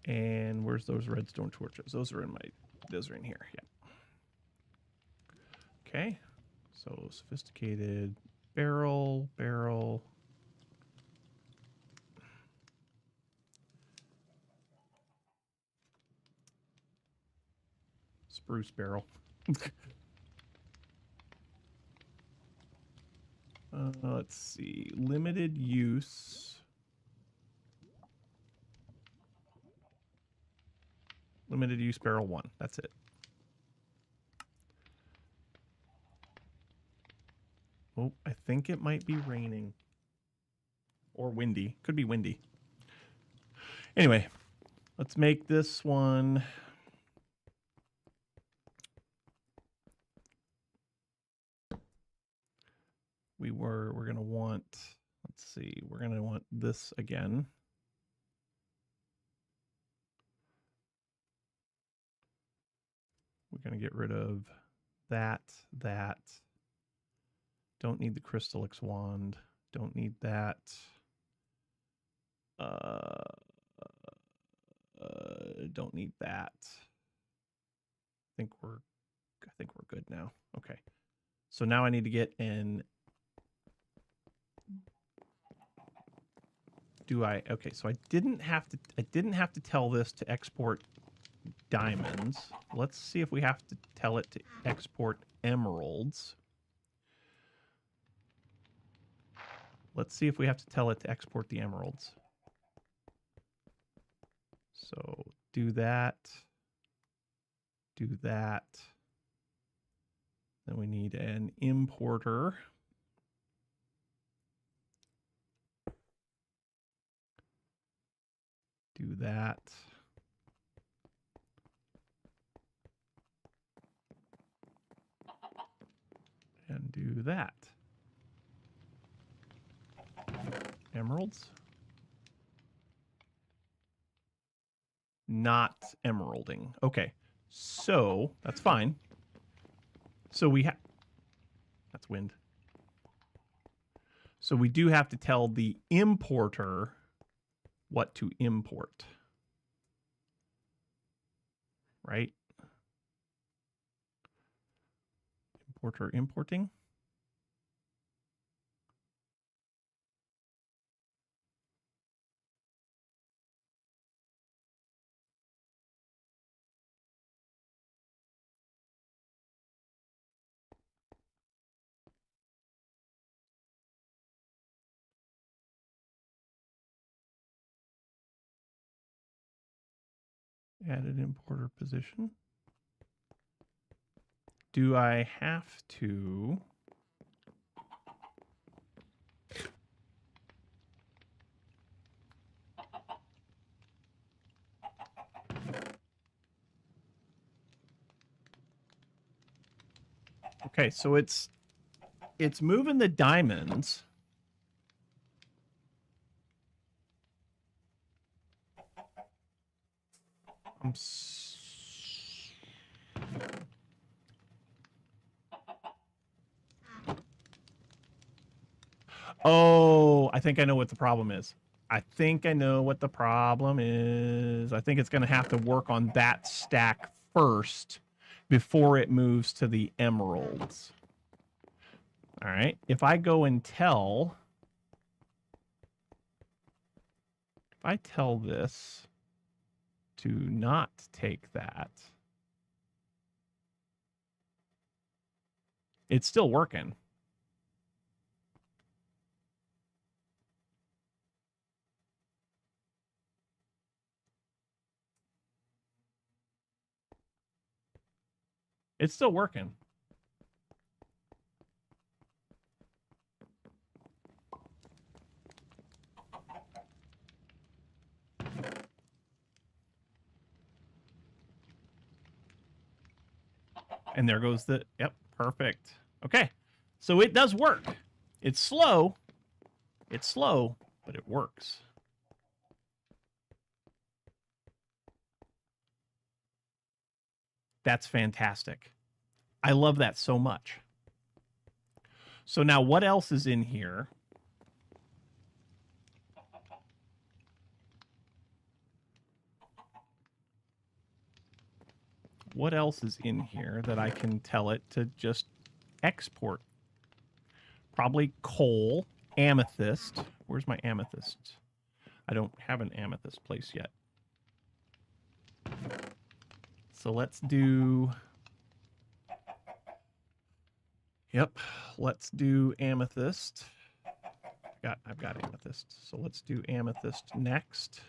And where's those redstone torches? Those are in here. Yeah. Okay. So sophisticated barrel. Spruce barrel. Let's see. Limited use. Limited use barrel 1. That's it. Oh, I think it might be raining. Or windy. Could be windy. Anyway, let's make this one. We're going to want, let's see, we're going to want this again. We're going to get rid of that. Don't need the Crystallix wand. Don't need that. Don't need that. I think we're good now. Okay. So now I need to get in. Okay, so I didn't have to tell this to export diamonds. Let's see if we have to tell it to export emeralds. Let's see if we have to tell it to export the emeralds. So do that. Then we need an importer. Do that. And do that. Emeralds? Not emeralding. Okay, so that's fine. So we have, that's wind. So we do have to tell the importer what to import. Right? Importer importing. Added importer position. Do I have to? Okay, so it's moving the diamonds. Oh, I think I know what the problem is. I think I know what the problem is. I think it's going to have to work on that stack first before it moves to the emeralds. All right. If I go and tell, if I tell this to not take that, it's still working. It's still working. And there goes the, yep, perfect. Okay, so it does work. It's slow, but it works. That's fantastic. I love that so much. So now what else is in here? What else is in here that I can tell it to just export? Probably coal, amethyst. Where's my amethyst? I don't have an amethyst place yet. So let's do... Yep, let's do amethyst. I've got amethyst. So let's do amethyst next.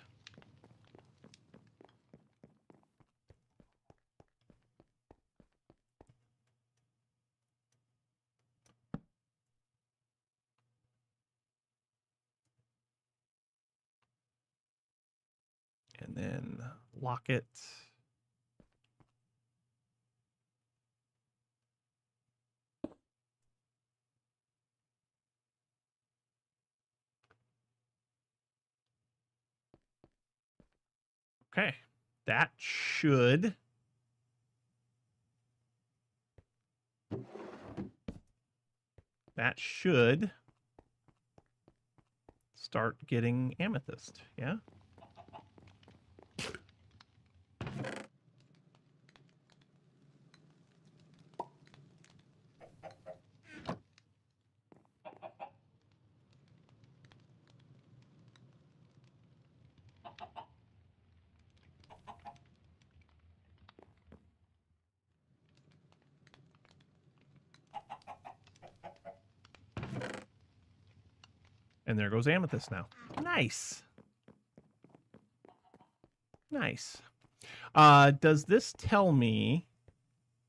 And then lock it. Okay, that should start getting amethyst, yeah? And there goes amethyst now. Nice. Nice. Does this tell me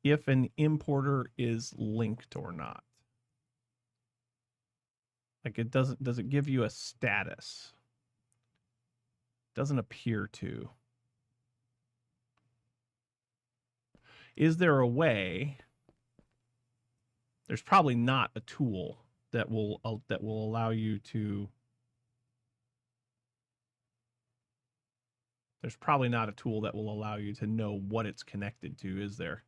if an importer is linked or not? Like it doesn't, does it give you a status? Doesn't appear to. Is there a way? There's probably not a tool that will allow you to. There's probably not a tool that will allow you to know what it's connected to, is there?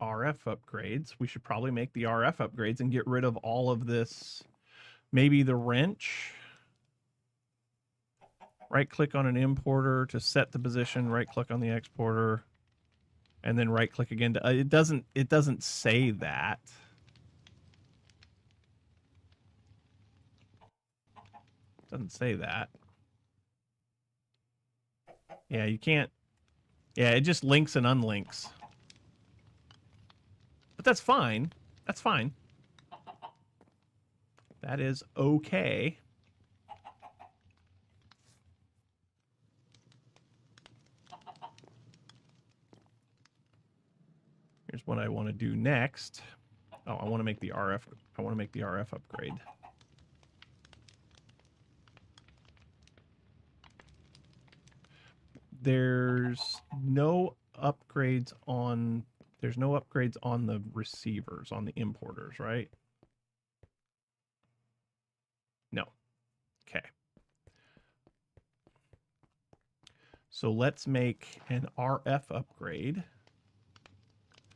RF upgrades. We should probably make the RF upgrades and get rid of all of this. Maybe the wrench. Right click on an importer to set the position, right click on the exporter, and then right click again to, it doesn't say that. It doesn't say that. Yeah, you can't. Yeah, it just links and unlinks. But that's fine. That's fine. That is okay. Here's what I want to do next. Oh, I want to make the RF. I want to make the RF upgrade. There's no upgrades on. There's no upgrades on the receivers, on the importers, right? No. Okay. So let's make an RF upgrade.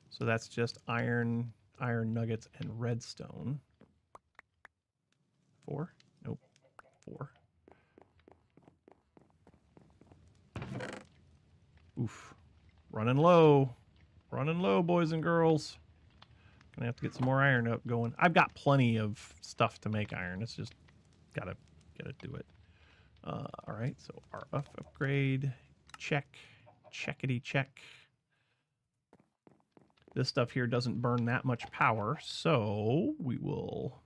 So that's just iron nuggets, and redstone. 4? Nope. 4. Oof. Running low. Running low, boys and girls. Gonna have to get some more iron up going. I've got plenty of stuff to make iron. It's just gotta do it. All right, so RF upgrade. Check. Checkity check. This stuff here doesn't burn that much power, so we will...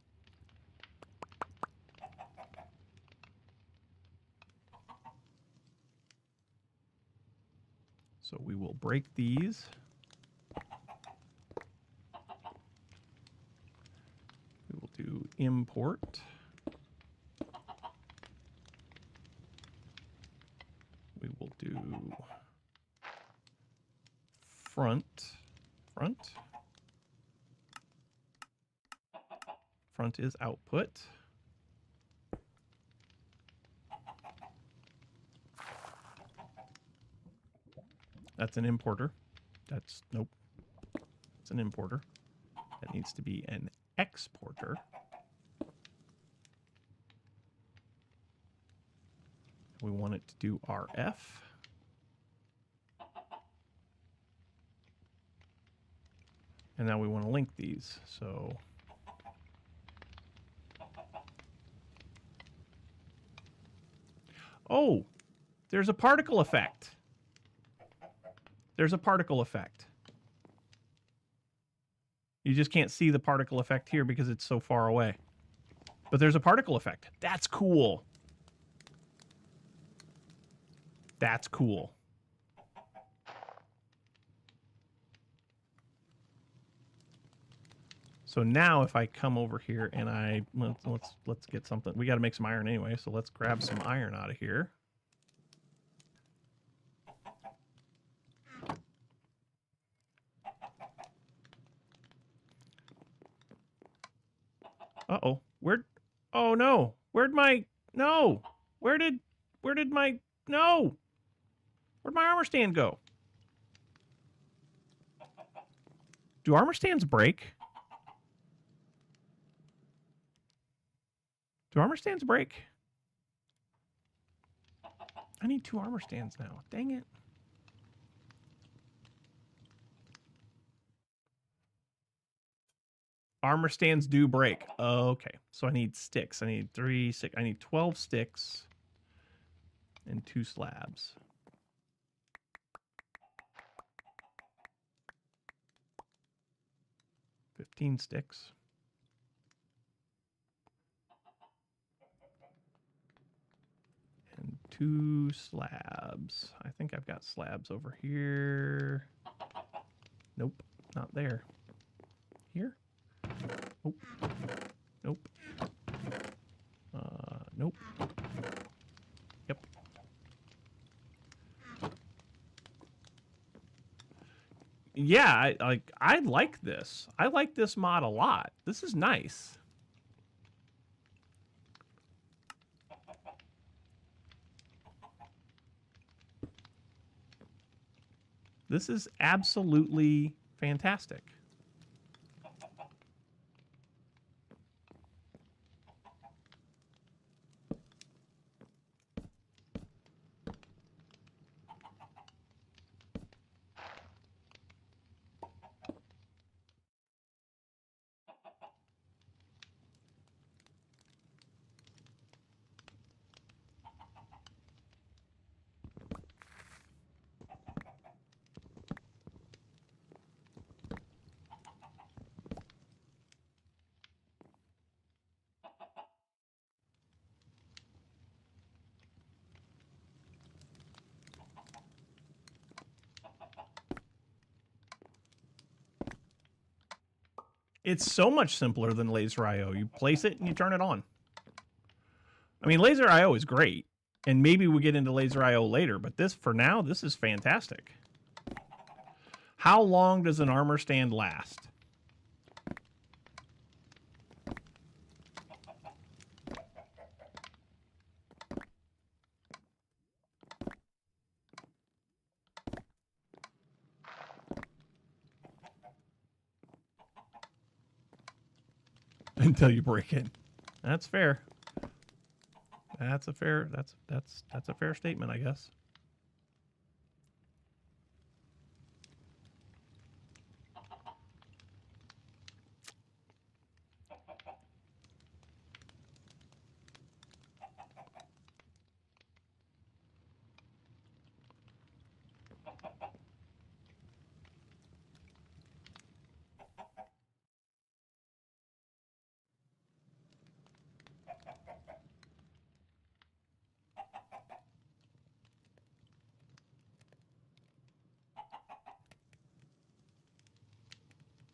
So we will break these. We will do import. We will do front. Front is output. That's an importer. That's, nope. It's an importer. That needs to be an exporter. We want it to do RF. And now we want to link these. So oh, there's a particle effect. There's a particle effect. You just can't see the particle effect here because it's so far away. But there's a particle effect. That's cool. That's cool. So now if I come over here and let's get something. We got to make some iron anyway, so let's grab some iron out of here. Uh-oh. Oh no. Where'd my armor stand go? Do armor stands break? Do armor stands break? I need 2 armor stands now. Dang it. Armor stands do break. Okay. So I need sticks. I need 3, 6. I need 12 sticks and 2 slabs. $15 sticks. And 2 slabs. I think I've got slabs over here. Nope, not there. Here? Nope. Nope. Nope. Yep. Yeah, I like this. I like this mod a lot. This is nice. This is absolutely Fantastic. It's so much simpler than Laser IO. You place it and you turn it on. I mean, Laser IO is great, and maybe we'll get into Laser IO later, but this, for now, this is fantastic. How long does an armor stand last? Until you break it. That's fair. That's a fair statement, I guess.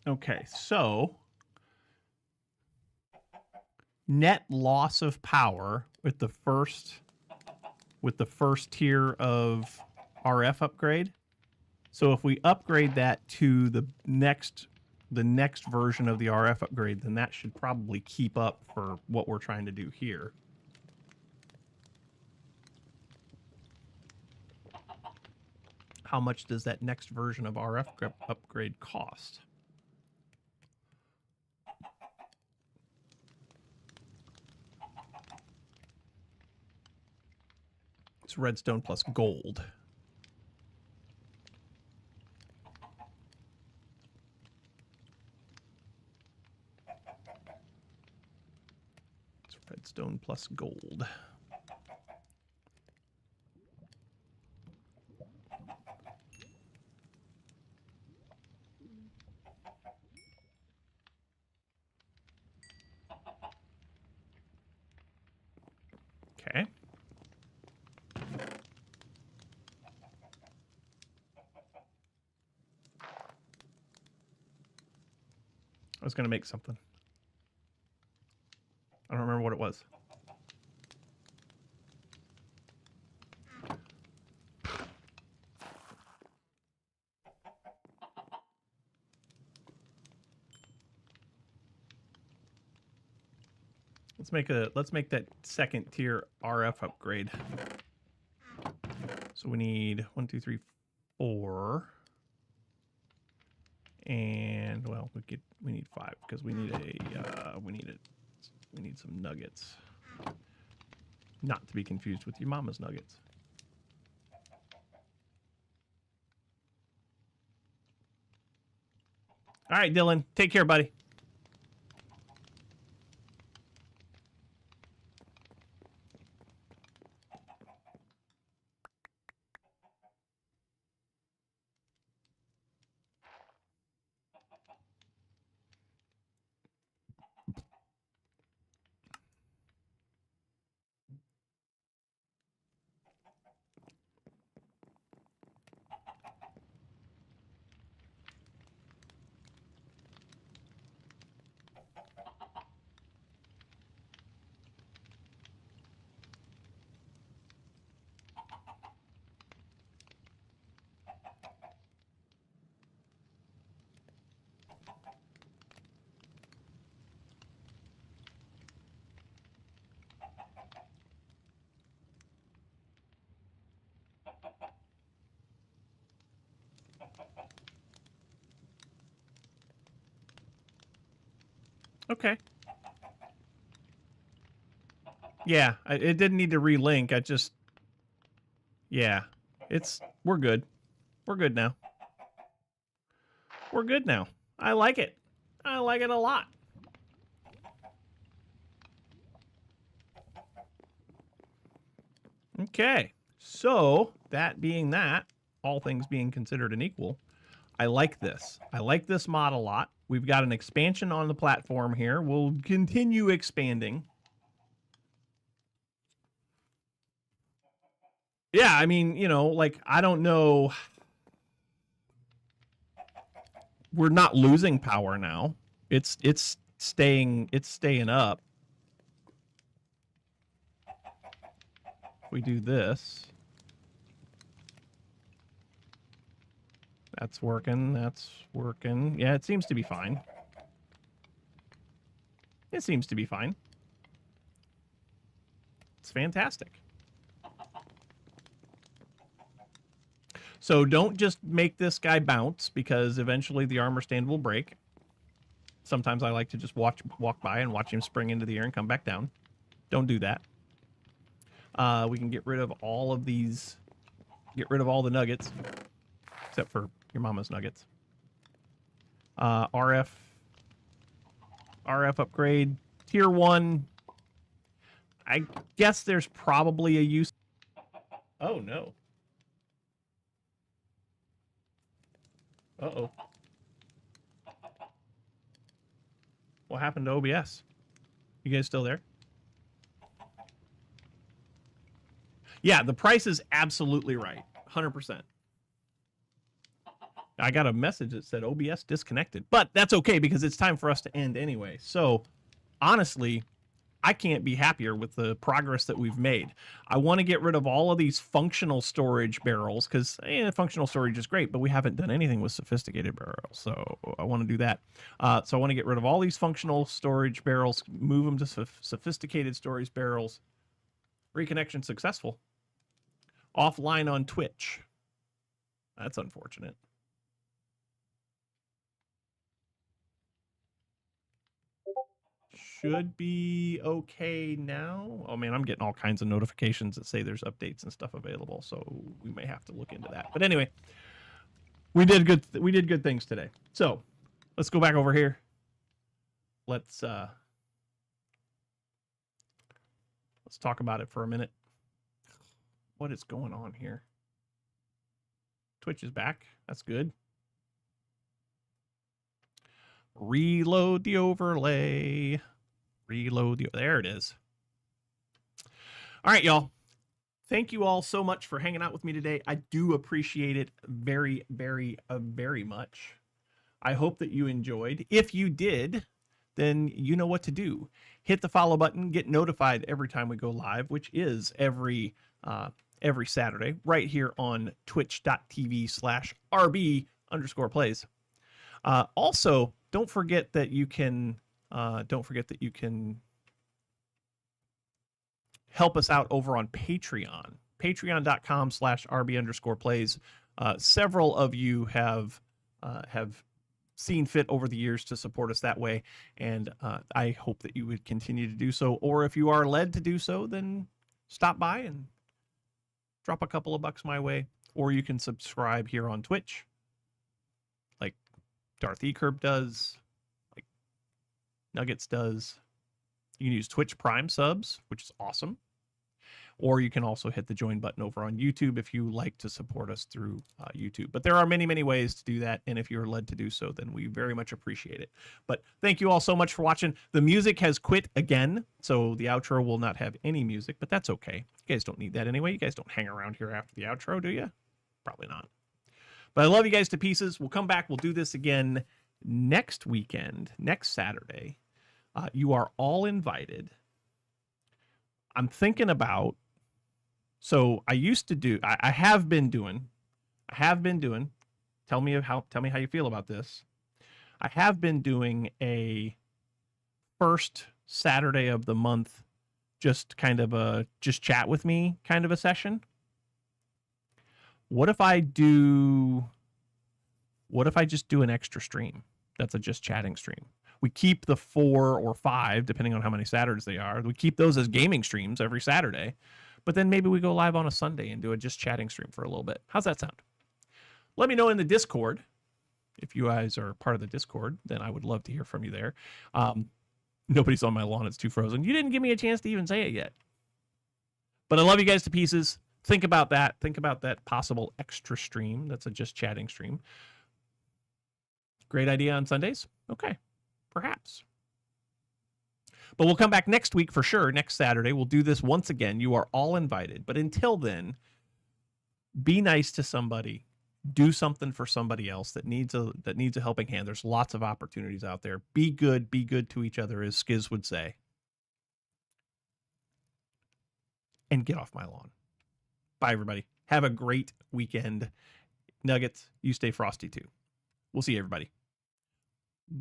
Okay, so net loss of power with the first tier of RF upgrade. So if we upgrade that to the next version of the RF upgrade, then that should probably keep up for what we're trying to do here. How much does that next version of RF upgrade cost? It's redstone plus gold. It's redstone plus gold. Okay. I was going to make something. I don't remember what it was. Let's make that second tier RF upgrade. So we need 1, 2, 3, 4. And well, we need 5 because we need we need some nuggets. Not to be confused with your mama's nuggets. All right, Dylan, take care, buddy. Okay. Yeah, it didn't need to relink. I just... Yeah. We're good. We're good now. We're good now. I like it. I like it a lot. Okay. So, that being that, all things being considered and equal, I like this. I like this mod a lot. We've got an expansion on the platform here. We'll continue expanding. Yeah, I mean, you know, like, I don't know. We're not losing power now. It's staying up. We do this. That's working. That's working. Yeah, it seems to be fine. It seems to be fine. It's fantastic. So don't just make this guy bounce, because eventually the armor stand will break. Sometimes I like to just walk by and watch him spring into the air and come back down. Don't do that. We can get rid of all of these. Get rid of all the nuggets, except for your mama's nuggets. RF upgrade. Tier 1. I guess there's probably a use. Oh, no. Uh-oh. What happened to OBS? You guys still there? Yeah, the price is absolutely right. 100%. I got a message that said OBS disconnected, but that's okay because it's time for us to end anyway. So, honestly, I can't be happier with the progress that we've made. I want to get rid of all of these functional storage barrels because functional storage is great, but we haven't done anything with sophisticated barrels. So I want to do that. So I want to get rid of all these functional storage barrels, move them to sophisticated storage barrels. Reconnection successful. Offline on Twitch. That's unfortunate. Should be okay now. Oh man, I'm getting all kinds of notifications that say there's updates and stuff available, so we may have to look into that. But anyway, we did good things today. So let's go back over here. Let's talk about it for a minute. What is going on here? Twitch is back. That's good. Reload the overlay. There it is. All right, y'all. Thank you all so much for hanging out with me today. I do appreciate it very, very, very much. I hope that you enjoyed. If you did, then you know what to do. Hit the follow button, get notified every time we go live, which is every Saturday, right here on twitch.tv/RB_plays. Also, don't forget that you can help us out over on Patreon. Patreon.com/RB_plays. Several of you have seen fit over the years to support us that way, and I hope that you would continue to do so. Or if you are led to do so, then stop by and drop a couple of bucks my way. Or you can subscribe here on Twitch, like Darth Ekerb does, like Nuggets does. You can use Twitch Prime subs, which is awesome. Or you can also hit the join button over on YouTube if you like to support us through YouTube. But there are many, many ways to do that. And if you're led to do so, then we very much appreciate it. But thank you all so much for watching. The music has quit again, so the outro will not have any music, but that's okay. You guys don't need that anyway. You guys don't hang around here after the outro, do you? Probably not. But I love you guys to pieces. We'll come back. We'll do this again next weekend, next Saturday. You are all invited. I'm thinking about... So I used to do, I have been doing, tell me how you feel about this. I have been doing a first Saturday of the month, just kind of a, just chat with me kind of a session. What if I just do an extra stream? That's a just chatting stream. We keep the 4 or 5, depending on how many Saturdays they are. We keep those as gaming streams every Saturday. But then maybe we go live on a Sunday and do a just chatting stream for a little bit. How's that sound? Let me know in the Discord. If you guys are part of the Discord, then I would love to hear from you there. Nobody's on my lawn. It's too frozen. You didn't give me a chance to even say it yet. But I love you guys to pieces. Think about that. Think about that possible extra stream. That's a just chatting stream. Great idea on Sundays? Okay, perhaps. But we'll come back next week for sure. Next Saturday, we'll do this once again. You are all invited. But until then, be nice to somebody. Do something for somebody else that needs a helping hand. There's lots of opportunities out there. Be good to each other, as Skiz would say. And get off my lawn. Bye, everybody. Have a great weekend. Nuggets, you stay frosty too. We'll see you, everybody.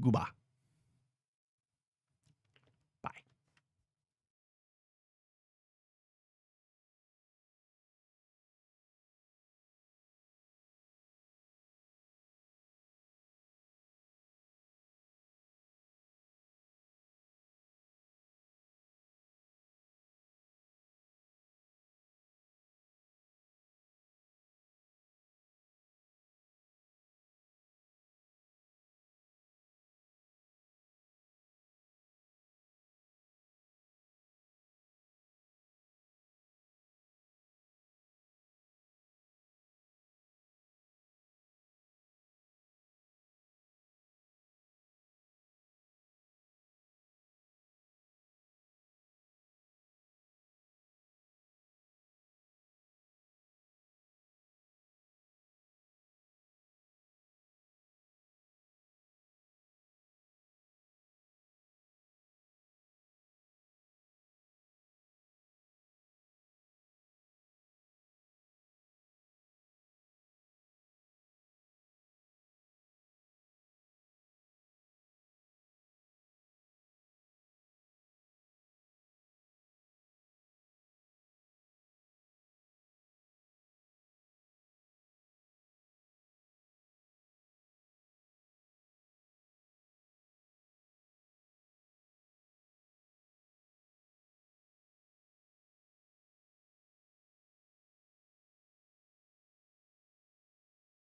Goodbye.